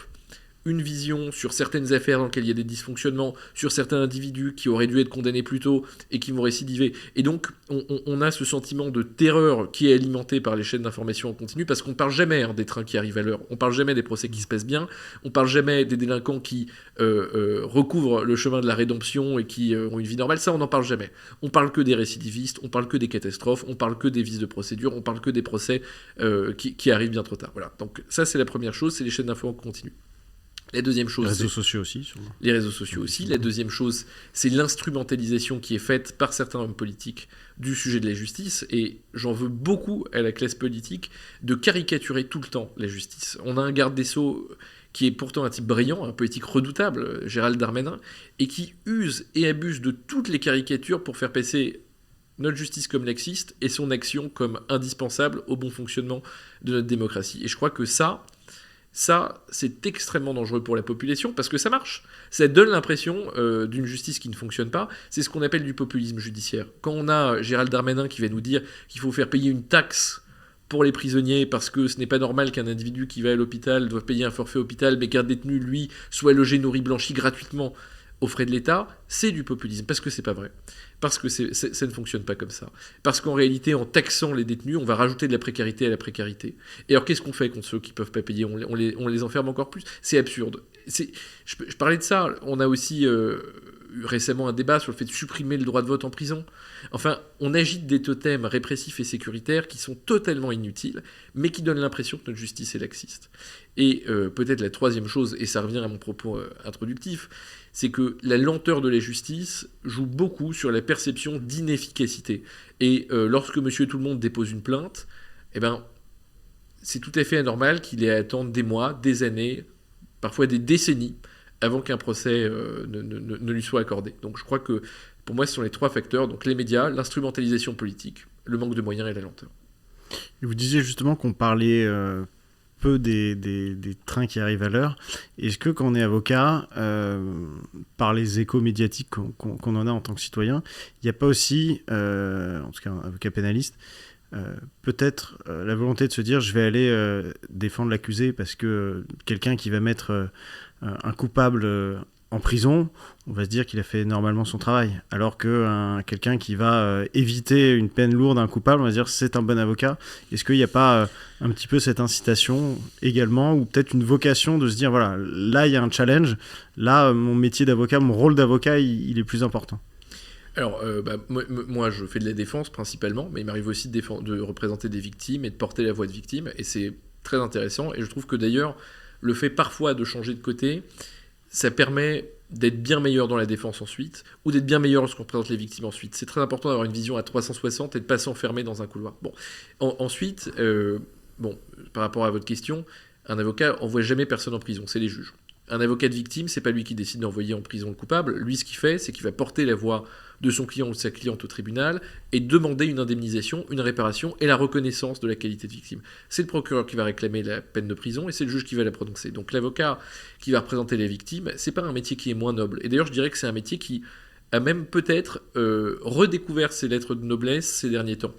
une vision sur certaines affaires dans lesquelles il y a des dysfonctionnements, sur certains individus qui auraient dû être condamnés plus tôt et qui vont récidiver. Et donc, on a ce sentiment de terreur qui est alimenté par les chaînes d'information en continu, parce qu'on ne parle jamais des trains qui arrivent à l'heure, on ne parle jamais des procès qui se passent bien, on ne parle jamais des délinquants qui recouvrent le chemin de la rédemption et qui ont une vie normale, ça on n'en parle jamais. On parle que des récidivistes, on parle que des catastrophes, on parle que des vices de procédure, on parle que des procès qui arrivent bien trop tard. Voilà. Donc ça c'est la première chose, c'est les chaînes d'infos en continu. La deuxième chose, les réseaux sociaux aussi, sûrement. Les réseaux sociaux aussi. La deuxième chose, c'est l'instrumentalisation qui est faite par certains hommes politiques du sujet de la justice. Et j'en veux beaucoup à la classe politique de caricaturer tout le temps la justice. On a un garde des Sceaux qui est pourtant un type brillant, un politique redoutable, Gérald Darmanin, et qui use et abuse de toutes les caricatures pour faire passer notre justice comme laxiste et son action comme indispensable au bon fonctionnement de notre démocratie. Et je crois que ça, c'est extrêmement dangereux pour la population parce que ça marche. Ça donne l'impression d'une justice qui ne fonctionne pas. C'est ce qu'on appelle du populisme judiciaire. Quand on a Gérald Darmanin qui va nous dire qu'il faut faire payer une taxe pour les prisonniers parce que ce n'est pas normal qu'un individu qui va à l'hôpital doive payer un forfait hôpital, mais qu'un détenu, lui, soit logé, nourri, blanchi gratuitement aux frais de l'État, c'est du populisme, parce que c'est pas vrai. Parce que ça ne fonctionne pas comme ça. Parce qu'en réalité, en taxant les détenus, on va rajouter de la précarité à la précarité. Et alors, qu'est-ce qu'on fait contre ceux qui ne peuvent pas payer ? On les enferme encore plus ? C'est absurde. Je parlais de ça. On a aussi eu récemment un débat sur le fait de supprimer le droit de vote en prison. Enfin, on agite des totems répressifs et sécuritaires qui sont totalement inutiles, mais qui donnent l'impression que notre justice est laxiste. Et peut-être la troisième chose, et ça revient à mon propos introductif, c'est que la lenteur de la justice joue beaucoup sur la perception d'inefficacité. Et lorsque monsieur tout-le-monde dépose une plainte, eh ben, c'est tout à fait anormal qu'il ait à attendre des mois, des années, parfois des décennies, avant qu'un procès ne lui soit accordé. Donc je crois que, pour moi, ce sont les 3 facteurs, donc les médias, l'instrumentalisation politique, le manque de moyens et la lenteur. Et vous disiez justement qu'on parlait peu des trains qui arrivent à l'heure. Est-ce que quand on est avocat, par les échos médiatiques qu'on en a en tant que citoyen, il n'y a pas aussi, en tout cas un avocat pénaliste, peut-être la volonté de se dire je vais aller défendre l'accusé parce que quelqu'un qui va mettre un coupable en prison, on va se dire qu'il a fait normalement son travail, alors que quelqu'un qui va éviter une peine lourde à un coupable, on va se dire c'est un bon avocat. Est-ce qu'il n'y a pas un petit peu cette incitation également, ou peut-être une vocation de se dire voilà, là il y a un challenge, là mon métier d'avocat, mon rôle d'avocat il est plus important? Alors, moi, je fais de la défense principalement, mais il m'arrive aussi de représenter des victimes et de porter la voix de victimes, et c'est très intéressant. Et je trouve que d'ailleurs, le fait parfois de changer de côté, ça permet d'être bien meilleur dans la défense ensuite, ou d'être bien meilleur lorsqu'on représente les victimes ensuite. C'est très important d'avoir une vision à 360 et de ne pas s'enfermer dans un couloir. Bon. Ensuite, par rapport à votre question, un avocat n'envoie jamais personne en prison, c'est les juges. Un avocat de victime, c'est pas lui qui décide d'envoyer en prison le coupable. Lui, ce qu'il fait, c'est qu'il va porter la voix de son client ou de sa cliente au tribunal et demander une indemnisation, une réparation et la reconnaissance de la qualité de victime. C'est le procureur qui va réclamer la peine de prison et c'est le juge qui va la prononcer. Donc l'avocat qui va représenter les victimes, c'est pas un métier qui est moins noble. Et d'ailleurs, je dirais que c'est un métier qui a même peut-être redécouvert ses lettres de noblesse ces derniers temps.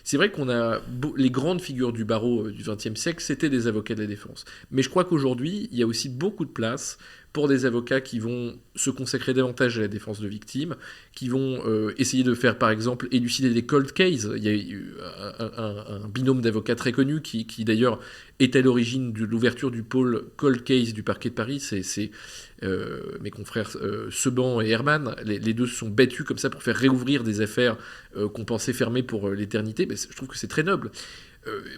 C'est vrai qu'on a les grandes figures du barreau du XXe siècle, c'était des avocats de la défense. Mais je crois qu'aujourd'hui, il y a aussi beaucoup de place pour des avocats qui vont se consacrer davantage à la défense de victimes, qui vont essayer de faire, par exemple, élucider des cold cases. Il y a eu un binôme d'avocats très connu qui d'ailleurs est à l'origine de l'ouverture du pôle cold case du parquet de Paris. C'est mes confrères Seban et Herman. Les deux se sont battus comme ça pour faire réouvrir des affaires qu'on pensait fermées pour l'éternité. Ben, je trouve que c'est très noble.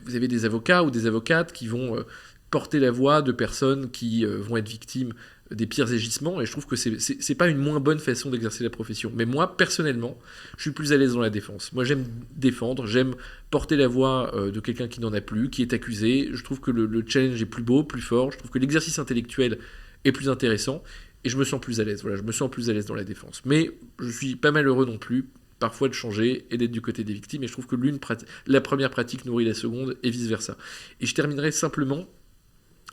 Vous avez des avocats ou des avocates qui vont porter la voix de personnes qui vont être victimes des pires agissements, et je trouve que c'est pas une moins bonne façon d'exercer la profession. Mais moi, personnellement, je suis plus à l'aise dans la défense. Moi, j'aime défendre, j'aime porter la voix de quelqu'un qui n'en a plus, qui est accusé. Je trouve que le challenge est plus beau, plus fort. Je trouve que l'exercice intellectuel est plus intéressant, et je me sens plus à l'aise. Voilà, je me sens plus à l'aise dans la défense. Mais je suis pas malheureux non plus, parfois, de changer et d'être du côté des victimes, et je trouve que la première pratique nourrit la seconde, et vice-versa. Et je terminerai simplement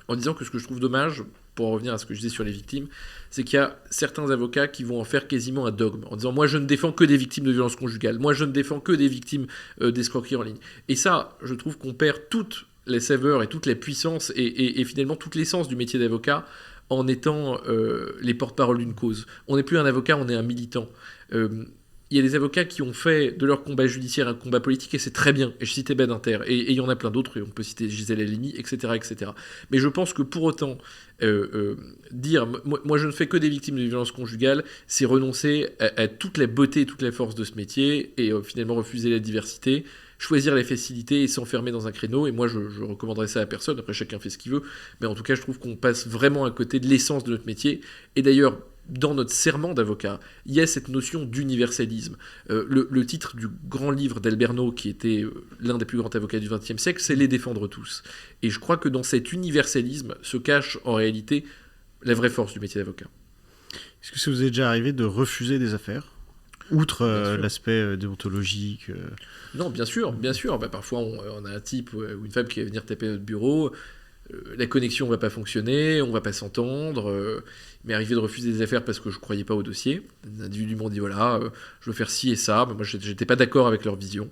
en disant que ce que je trouve dommage, pour en revenir à ce que je disais sur les victimes, c'est qu'il y a certains avocats qui vont en faire quasiment un dogme, en disant « moi je ne défends que des victimes de violences conjugales, moi je ne défends que des victimes d'escroquerie en ligne ». Et ça, je trouve qu'on perd toute la saveur et toute la puissance et finalement toute l'essence du métier d'avocat en étant les porte-parole d'une cause. On n'est plus un avocat, on est un militant. Il y a des avocats qui ont fait de leur combat judiciaire un combat politique, et c'est très bien. Et je citais Badinter, et il y en a plein d'autres, et on peut citer Gisèle Halimi, etc., etc. Mais je pense que pour autant, dire « moi je ne fais que des victimes de violences conjugales », c'est renoncer à toute la beauté et toute la force de ce métier, et finalement refuser la diversité, choisir la facilité et s'enfermer dans un créneau. Et moi, je recommanderais ça à personne. Après, chacun fait ce qu'il veut. Mais en tout cas, je trouve qu'on passe vraiment à côté de l'essence de notre métier. Et d'ailleurs, dans notre serment d'avocat, il y a cette notion d'universalisme. Le titre du grand livre d'Alberno, qui était l'un des plus grands avocats du XXe siècle, c'est « Les défendre tous ». Et je crois que dans cet universalisme se cache en réalité la vraie force du métier d'avocat. Est-ce que ça vous est déjà arrivé de refuser des affaires ? Outre l'aspect déontologique Non, bien sûr. Bah, parfois, on a un type ou une femme qui va venir taper à notre bureau. La connexion ne va pas fonctionner, on ne va pas s'entendre. Il m'est arrivé de refuser des affaires parce que je ne croyais pas au dossier. Les individus m'ont dit voilà, je veux faire ci et ça, mais moi je n'étais pas d'accord avec leur vision.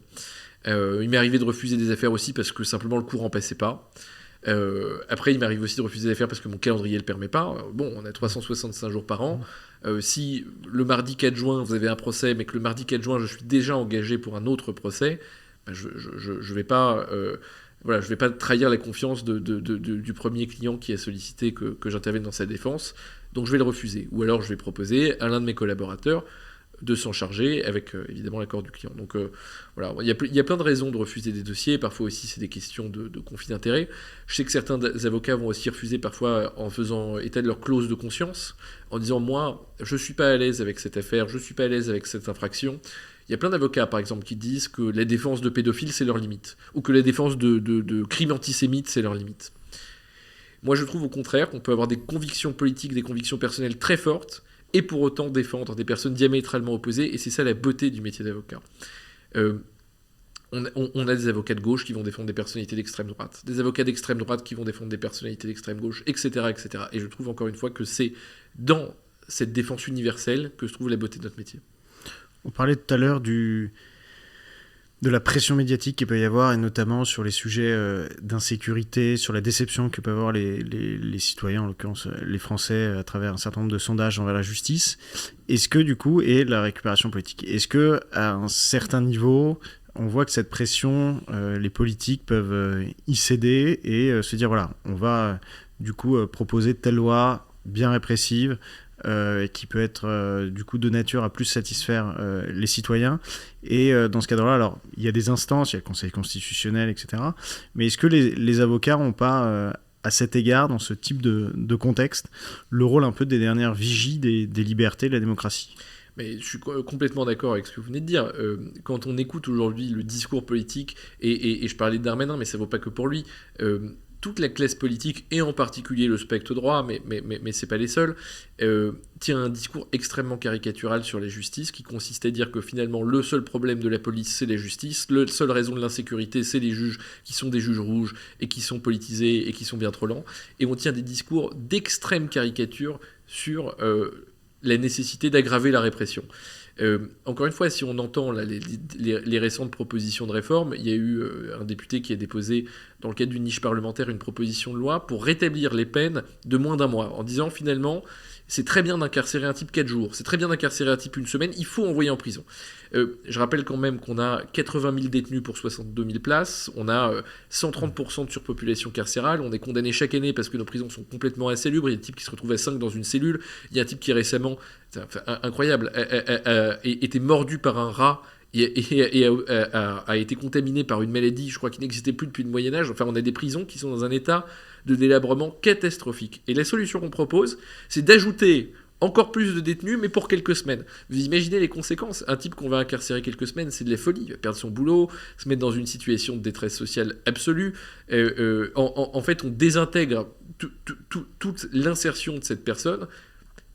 Il m'est arrivé de refuser des affaires aussi parce que simplement le courant ne passait pas. Après, il m'arrive aussi de refuser des affaires parce que mon calendrier ne le permet pas. Bon, on a 365 jours par an. Si le mardi 4 juin, vous avez un procès, mais que le mardi 4 juin, je suis déjà engagé pour un autre procès, bah, je ne vais pas... Voilà, je ne vais pas trahir la confiance du premier client qui a sollicité que j'intervienne dans sa défense, donc je vais le refuser. Ou alors je vais proposer à l'un de mes collaborateurs de s'en charger avec évidemment l'accord du client. Donc voilà, il y a plein de raisons de refuser des dossiers, parfois aussi c'est des questions de conflit d'intérêts. Je sais que certains avocats vont aussi refuser parfois en faisant état de leur clause de conscience, en disant moi je ne suis pas à l'aise avec cette affaire, je ne suis pas à l'aise avec cette infraction. Il y a plein d'avocats, par exemple, qui disent que la défense de pédophiles, c'est leur limite, ou que la défense de crimes antisémites, c'est leur limite. Moi, je trouve au contraire qu'on peut avoir des convictions politiques, des convictions personnelles très fortes, et pour autant défendre des personnes diamétralement opposées, et c'est ça la beauté du métier d'avocat. On a des avocats de gauche qui vont défendre des personnalités d'extrême droite, des avocats d'extrême droite qui vont défendre des personnalités d'extrême gauche, etc., etc. Et je trouve encore une fois que c'est dans cette défense universelle que se trouve la beauté de notre métier. On parlait tout à l'heure de la pression médiatique qu'il peut y avoir, et notamment sur les sujets d'insécurité, sur la déception que peuvent avoir les citoyens, en l'occurrence les Français, à travers un certain nombre de sondages envers la justice. Est-ce que, du coup, et la récupération politique, est-ce que à un certain niveau, on voit que cette pression, les politiques peuvent y céder et se dire, voilà, on va du coup proposer telle loi bien répressive, qui peut être du coup de nature à plus satisfaire les citoyens. Et dans ce cadre-là, alors il y a des instances, il y a le Conseil constitutionnel, etc. Mais est-ce que les avocats n'ont pas, à cet égard, dans ce type de contexte, le rôle un peu des dernières vigies des libertés, de la démocratie ? Mais je suis complètement d'accord avec ce que vous venez de dire. Quand on écoute aujourd'hui le discours politique, et je parlais de Darmanin, mais ça ne vaut pas que pour lui, toute la classe politique, et en particulier le spectre droit, mais c'est pas les seuls, tient un discours extrêmement caricatural sur la justice, qui consiste à dire que finalement le seul problème de la police, c'est la justice, la seule raison de l'insécurité, c'est les juges qui sont des juges rouges et qui sont politisés et qui sont bien trop lents, et on tient des discours d'extrême caricature sur la nécessité d'aggraver la répression. Encore une fois, si on entend là, les récentes propositions de réforme, il y a eu un député qui a déposé, dans le cadre d'une niche parlementaire, une proposition de loi pour rétablir les peines de moins d'1 mois, en disant finalement, c'est très bien d'incarcérer un type 4 jours, c'est très bien d'incarcérer un type 1 semaine, il faut envoyer en prison. Je rappelle quand même qu'on a 80 000 détenus pour 62 000 places, on a 130% de surpopulation carcérale, on est condamné chaque année parce que nos prisons sont complètement insalubres, il y a des types qui se retrouvent à 5 dans une cellule, il y a un type qui récemment, incroyable, était mordu par un rat et a été contaminé par une maladie, je crois, qui n'existait plus depuis le Moyen-Âge. Enfin, on a des prisons qui sont dans un état de délabrement catastrophique. Et la solution qu'on propose, c'est d'ajouter encore plus de détenus, mais pour quelques semaines. Vous imaginez les conséquences. Un type qu'on va incarcérer quelques semaines, c'est de la folie. Il va perdre son boulot, se mettre dans une situation de détresse sociale absolue. En fait, on désintègre toute l'insertion de cette personne.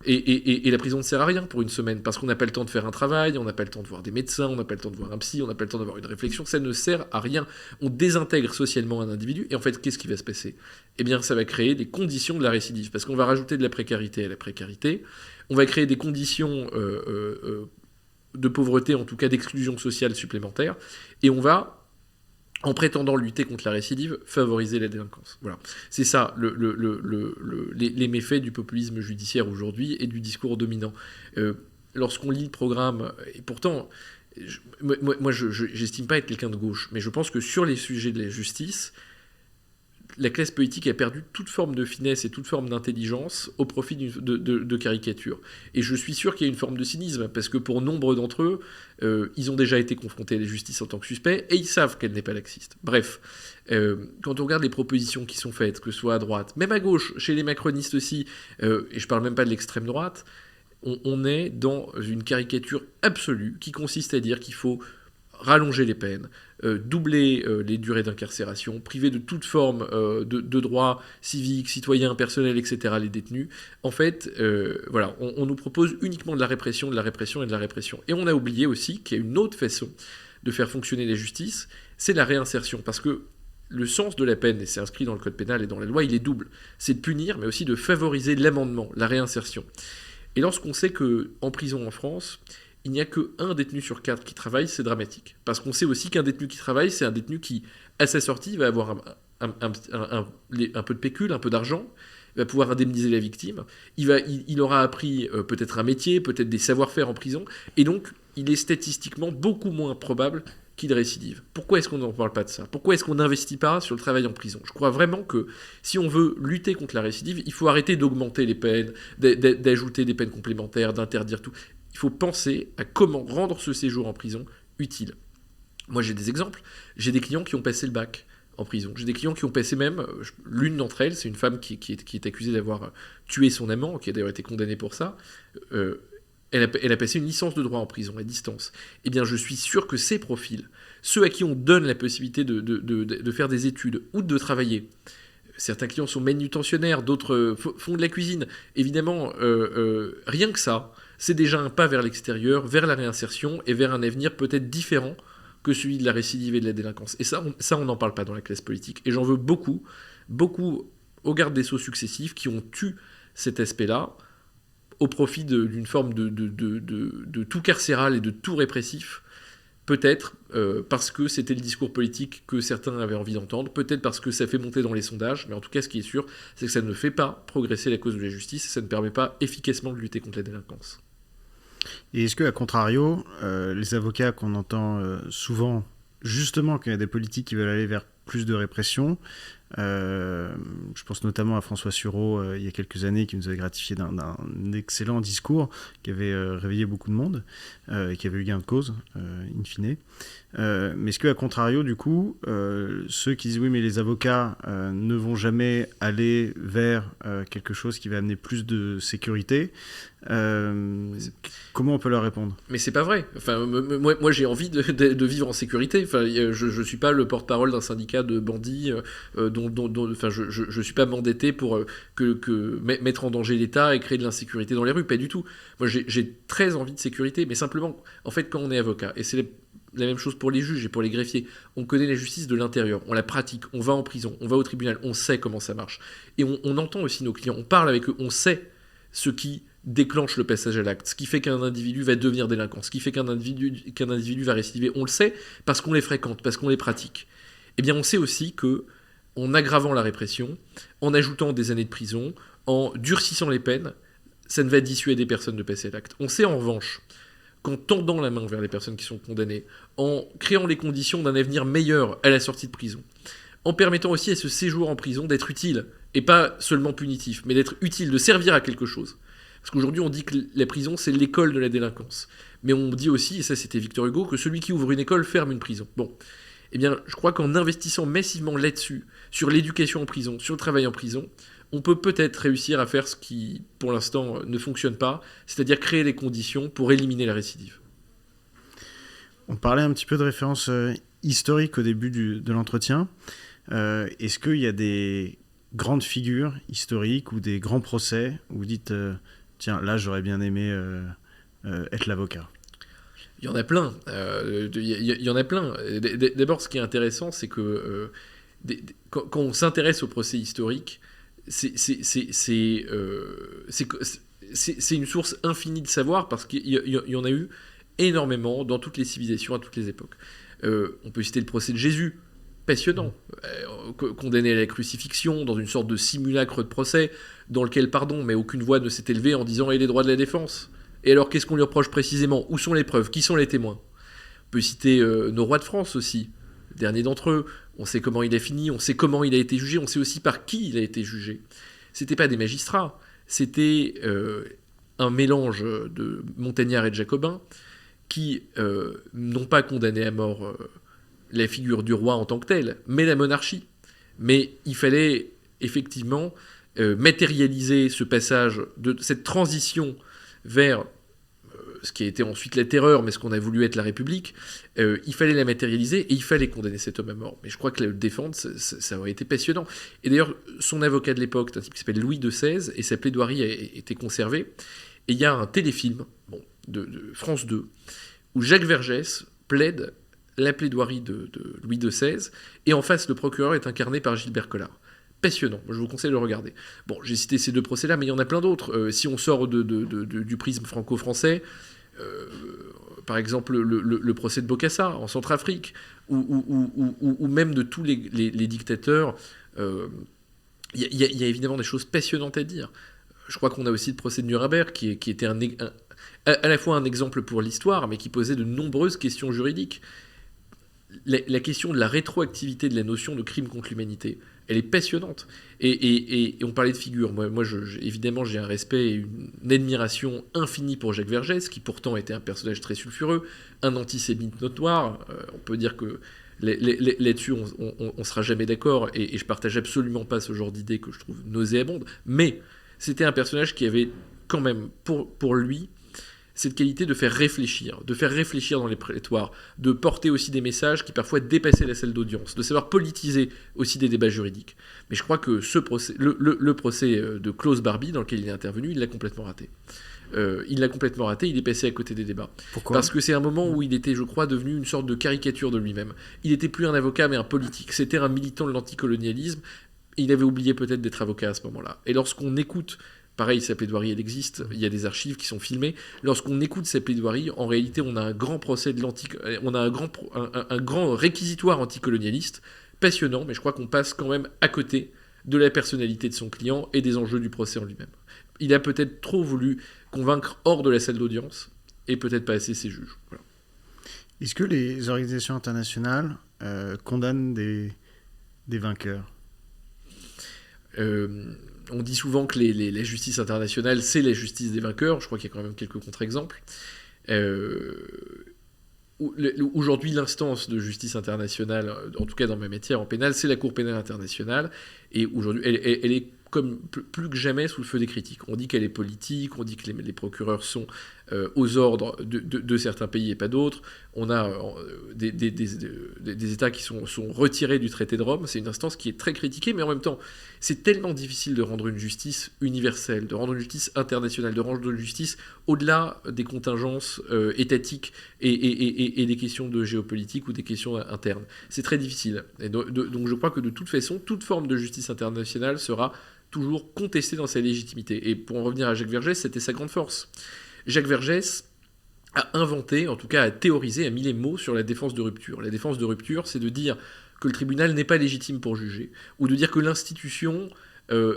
Et la prison ne sert à rien pour 1 semaine, parce qu'on n'a pas le temps de faire un travail, on n'a pas le temps de voir des médecins, on n'a pas le temps de voir un psy, on n'a pas le temps d'avoir une réflexion, ça ne sert à rien. On désintègre socialement un individu, et en fait, qu'est-ce qui va se passer ? Eh bien, ça va créer des conditions de la récidive, parce qu'on va rajouter de la précarité à la précarité, on va créer des conditions de pauvreté, en tout cas d'exclusion sociale supplémentaire, et on va, en prétendant lutter contre la récidive, favoriser la délinquance. Voilà. C'est ça, les méfaits du populisme judiciaire aujourd'hui et du discours dominant. Lorsqu'on lit le programme, et pourtant, moi j'estime pas être quelqu'un de gauche, mais je pense que sur les sujets de la justice, la classe politique a perdu toute forme de finesse et toute forme d'intelligence au profit de caricature. Et je suis sûr qu'il y a une forme de cynisme, parce que pour nombre d'entre eux, ils ont déjà été confrontés à la justice en tant que suspects, et ils savent qu'elle n'est pas laxiste. Bref, quand on regarde les propositions qui sont faites, que ce soit à droite, même à gauche, chez les macronistes aussi, et je parle même pas de l'extrême droite, on est dans une caricature absolue qui consiste à dire qu'il faut rallonger les peines, doubler les durées d'incarcération, priver de toute forme de droits civiques, citoyens, personnels, etc. les détenus. En fait, voilà, on nous propose uniquement de la répression, de la répression et de la répression. Et on a oublié aussi qu'il y a une autre façon de faire fonctionner la justice, c'est la réinsertion. Parce que le sens de la peine, et c'est inscrit dans le code pénal et dans la loi, il est double. C'est de punir, mais aussi de favoriser l'amendement, la réinsertion. Et lorsqu'on sait qu'en prison en France, il n'y a qu'un détenu sur 4 qui travaille, c'est dramatique. Parce qu'on sait aussi qu'un détenu qui travaille, c'est un détenu qui, à sa sortie, va avoir un peu de pécule, un peu d'argent, va pouvoir indemniser la victime, il aura appris peut-être un métier, peut-être des savoir-faire en prison, et donc il est statistiquement beaucoup moins probable qu'il récidive. Pourquoi est-ce qu'on n'en parle pas de ça ? Pourquoi est-ce qu'on n'investit pas sur le travail en prison ? Je crois vraiment que si on veut lutter contre la récidive, il faut arrêter d'augmenter les peines, d'ajouter des peines complémentaires, d'interdire tout. Il faut penser à comment rendre ce séjour en prison utile. Moi, j'ai des exemples. J'ai des clients qui ont passé le bac en prison. J'ai des clients qui ont passé même, l'une d'entre elles, c'est une femme qui est accusée d'avoir tué son amant, qui a d'ailleurs été condamnée pour ça. Elle a passé une licence de droit en prison, à distance. Eh bien, je suis sûr que ces profils, ceux à qui on donne la possibilité de faire des études ou de travailler, certains clients sont manutentionnaires, d'autres font de la cuisine. Évidemment, rien que ça, c'est déjà un pas vers l'extérieur, vers la réinsertion et vers un avenir peut-être différent que celui de la récidive et de la délinquance. Et ça, on n'en parle pas dans la classe politique. Et j'en veux beaucoup aux gardes des sceaux successifs qui ont eu cet aspect-là au profit d'une forme de tout carcéral et de tout répressif. Peut-être parce que c'était le discours politique que certains avaient envie d'entendre, peut-être parce que ça fait monter dans les sondages, mais en tout cas, ce qui est sûr, c'est que ça ne fait pas progresser la cause de la justice, et ça ne permet pas efficacement de lutter contre la délinquance. Et est-ce que, à contrario, les avocats qu'on entend souvent, justement, quand il y a des politiques qui veulent aller vers plus de répression, je pense notamment à François Sureau il y a quelques années, qui nous avait gratifié d'un excellent discours qui avait réveillé beaucoup de monde et qui avait eu gain de cause in fine. Mais est-ce que, à contrario, du coup, ceux qui disent oui, mais les avocats ne vont jamais aller vers quelque chose qui va amener plus de sécurité, comment on peut leur répondre ? Mais c'est pas vrai. Enfin, moi j'ai envie de vivre en sécurité. Enfin, je suis pas le porte-parole d'un syndicat de bandits dont enfin, je suis pas m'endetter pour mettre en danger l'État et créer de l'insécurité dans les rues, pas du tout. Moi, j'ai très envie de sécurité, mais simplement, en fait, quand on est avocat, et c'est la même chose pour les juges et pour les greffiers, on connaît la justice de l'intérieur, on la pratique, on va en prison, on va au tribunal, on sait comment ça marche. Et on entend aussi nos clients, on parle avec eux, on sait ce qui déclenche le passage à l'acte, ce qui fait qu'un individu va devenir délinquant, ce qui fait qu'un individu va récidiver. On le sait parce qu'on les fréquente, parce qu'on les pratique. Eh bien, on sait aussi que, en aggravant la répression, en ajoutant des années de prison, en durcissant les peines, ça ne va dissuader personne de passer à l'acte. On sait en revanche qu'en tendant la main vers les personnes qui sont condamnées, en créant les conditions d'un avenir meilleur à la sortie de prison, en permettant aussi à ce séjour en prison d'être utile, et pas seulement punitif, mais d'être utile, de servir à quelque chose. Parce qu'aujourd'hui, on dit que la prison, c'est l'école de la délinquance. Mais on dit aussi, et ça c'était Victor Hugo, que celui qui ouvre une école ferme une prison. Bon. Eh bien, je crois qu'en investissant massivement là-dessus, sur l'éducation en prison, sur le travail en prison, on peut peut-être réussir à faire ce qui, pour l'instant, ne fonctionne pas, c'est-à-dire créer les conditions pour éliminer la récidive. On parlait un petit peu de références historiques au début de l'entretien. Est-ce qu'il y a des grandes figures historiques ou des grands procès où vous dites tiens, là, j'aurais bien aimé être l'avocat? Il y en a plein. Il y en a plein. D'abord, ce qui est intéressant, c'est que quand on s'intéresse au procès historique, c'est une source infinie de savoir parce qu'il y en a eu énormément dans toutes les civilisations, à toutes les époques. On peut citer le procès de Jésus, passionnant, condamné à la crucifixion, dans une sorte de simulacre de procès, dans lequel, mais aucune voix ne s'est élevée en disant « et les droits de la défense ?» Et alors, qu'est-ce qu'on lui reproche précisément? Où sont les preuves? Qui sont les témoins? On peut citer nos rois de France aussi, le dernier d'entre eux. On sait comment il a fini, on sait comment il a été jugé, on sait aussi par qui il a été jugé. C'était pas des magistrats, c'était un mélange de montagnards et de jacobins qui n'ont pas condamné à mort la figure du roi en tant que telle, mais la monarchie. Mais il fallait effectivement matérialiser ce passage, de cette transition vers ce qui a été ensuite la terreur, mais ce qu'on a voulu être la République. Il fallait la matérialiser et il fallait condamner cet homme à mort. Mais je crois que le défendre, ça aurait été passionnant. Et d'ailleurs, son avocat de l'époque, un type qui s'appelle Louis de XVI, et sa plaidoirie a été conservée. Et il y a un téléfilm de France 2 où Jacques Vergès plaide la plaidoirie de Louis de XVI, et en face, le procureur est incarné par Gilbert Collard. Passionnant, je vous conseille de le regarder. Bon, j'ai cité ces deux procès-là, mais il y en a plein d'autres. Si on sort du prisme franco-français, par exemple le procès de Bokassa en Centrafrique, ou même de tous les dictateurs, il y a évidemment des choses passionnantes à dire. Je crois qu'on a aussi le procès de Nuremberg, qui était à la fois un exemple pour l'histoire, mais qui posait de nombreuses questions juridiques. La question de la rétroactivité de la notion de crime contre l'humanité, elle est passionnante. Et on parlait de figure. Moi évidemment, j'ai un respect et une admiration infinie pour Jacques Vergès, qui pourtant était un personnage très sulfureux, un antisémite notoire. On peut dire que là-dessus, on ne sera jamais d'accord, et je partage absolument pas ce genre d'idée que je trouve nauséabonde. Mais c'était un personnage qui avait quand même, pour lui, cette qualité de faire réfléchir dans les prétoires, de porter aussi des messages qui parfois dépassaient la salle d'audience, de savoir politiser aussi des débats juridiques. Mais je crois que le procès de Klaus Barbie, dans lequel il est intervenu, il l'a complètement raté. Il est passé à côté des débats. Pourquoi ? Parce que c'est un moment où il était, je crois, devenu une sorte de caricature de lui-même. Il n'était plus un avocat, mais un politique. C'était un militant de l'anticolonialisme. Il avait oublié peut-être d'être avocat à ce moment-là. Et lorsqu'on écoute... Pareil, sa plaidoirie, elle existe, il y a des archives qui sont filmées. Lorsqu'on écoute sa plaidoirie, en réalité, on a un grand procès on a un grand réquisitoire anticolonialiste, passionnant, mais je crois qu'on passe quand même à côté de la personnalité de son client et des enjeux du procès en lui-même. Il a peut-être trop voulu convaincre hors de la salle d'audience, et peut-être pas assez ses juges. Voilà. Est-ce que les organisations internationales condamnent des vainqueurs ? On dit souvent que la justice internationale, c'est la justice des vainqueurs. Je crois qu'il y a quand même quelques contre-exemples. Aujourd'hui, l'instance de justice internationale, en tout cas dans ma matière en pénal, c'est la Cour pénale internationale. Et aujourd'hui, elle est comme plus que jamais sous le feu des critiques. On dit qu'elle est politique, on dit que les procureurs sont aux ordres de certains pays et pas d'autres. On a des États qui sont retirés du traité de Rome. C'est une instance qui est très critiquée, mais en même temps, c'est tellement difficile de rendre une justice universelle, de rendre une justice internationale, de rendre une justice au-delà des contingences étatiques et des questions de géopolitique ou des questions internes. C'est très difficile. Et donc je crois que de toute façon, toute forme de justice internationale sera toujours contestée dans sa légitimité. Et pour en revenir à Jacques Vergès, c'était sa grande force. Jacques Vergès a inventé, en tout cas a théorisé, a mis les mots sur la défense de rupture. La défense de rupture, c'est de dire que le tribunal n'est pas légitime pour juger, ou de dire que l'institution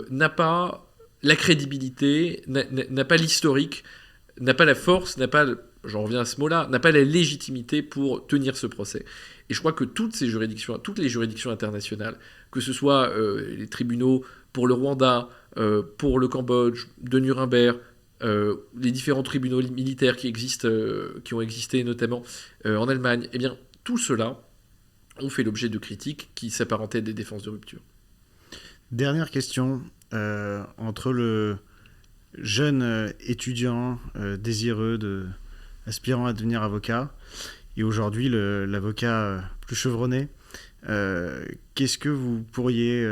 n'a pas la crédibilité, n'a pas l'historique, n'a pas la force, j'en reviens à ce mot-là, n'a pas la légitimité pour tenir ce procès. Et je crois que toutes les juridictions internationales, que ce soit les tribunaux pour le Rwanda, pour le Cambodge, de Nuremberg, les différents tribunaux militaires qui ont existé notamment en Allemagne, eh bien, tout cela ont fait l'objet de critiques qui s'apparentaient à des défenses de rupture. Dernière question. Entre le jeune étudiant désireux, aspirant à devenir avocat, et aujourd'hui l'avocat plus chevronné, qu'est-ce que vous pourriez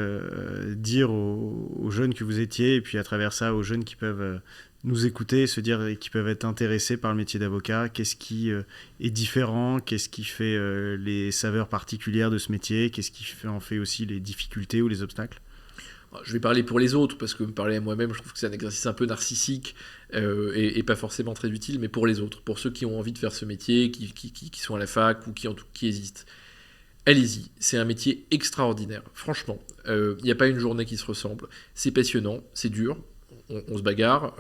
dire aux jeunes que vous étiez, et puis à travers ça aux jeunes qui peuvent nous écouter, se dire et qui peuvent être intéressés par le métier d'avocat? Qu'est-ce qui est différent? Qu'est-ce qui fait les saveurs particulières de ce métier? Qu'est-ce qui en fait aussi les difficultés ou les obstacles? Je vais parler pour les autres, parce que me parler à moi-même, je trouve que c'est un exercice un peu narcissique et pas forcément très utile, mais pour les autres, pour ceux qui ont envie de faire ce métier, qui sont à la fac ou qui hésitent. Allez-y, c'est un métier extraordinaire. Franchement, il n'y a pas une journée qui se ressemble. C'est passionnant, c'est dur, on se bagarre,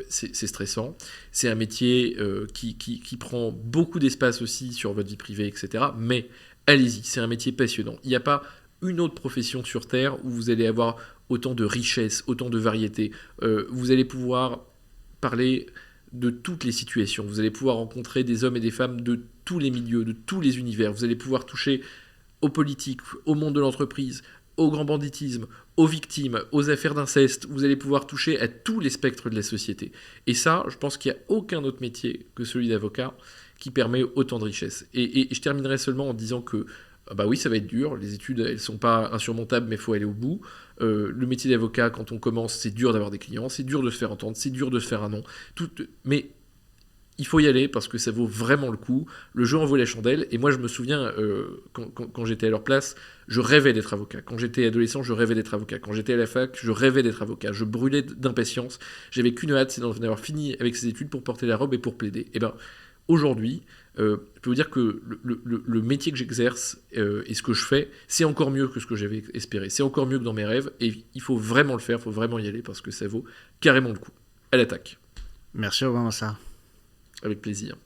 c'est stressant. C'est un métier qui prend beaucoup d'espace aussi sur votre vie privée, etc. Mais allez-y, c'est un métier passionnant. Il n'y a pas une autre profession sur Terre où vous allez avoir autant de richesse, autant de variété. Vous allez pouvoir parler de toutes les situations. Vous allez pouvoir rencontrer des hommes et des femmes de tous les milieux, de tous les univers. Vous allez pouvoir toucher aux politiques, au monde de l'entreprise, au grand banditisme, aux victimes, aux affaires d'inceste. Vous allez pouvoir toucher à tous les spectres de la société. Et ça, je pense qu'il n'y a aucun autre métier que celui d'avocat qui permet autant de richesse. Et je terminerai seulement en disant que bah oui, ça va être dur, les études, elles sont pas insurmontables, mais il faut aller au bout. Le métier d'avocat, quand on commence, c'est dur d'avoir des clients, c'est dur de se faire entendre, c'est dur de se faire un nom. Mais il faut y aller parce que ça vaut vraiment le coup. Le jeu en vaut la chandelle. Et moi, je me souviens, quand j'étais à leur place, je rêvais d'être avocat. Quand j'étais adolescent, je rêvais d'être avocat. Quand j'étais à la fac, je rêvais d'être avocat. Je brûlais d'impatience. J'avais qu'une hâte, c'est d'en avoir fini avec ces études pour porter la robe et pour plaider. Et ben, aujourd'hui, je peux vous dire que le métier que j'exerce et ce que je fais, c'est encore mieux que ce que j'avais espéré. C'est encore mieux que dans mes rêves. Et il faut vraiment le faire, il faut vraiment y aller parce que ça vaut carrément le coup. À l'attaque. Merci Robin Massart. Avec plaisir.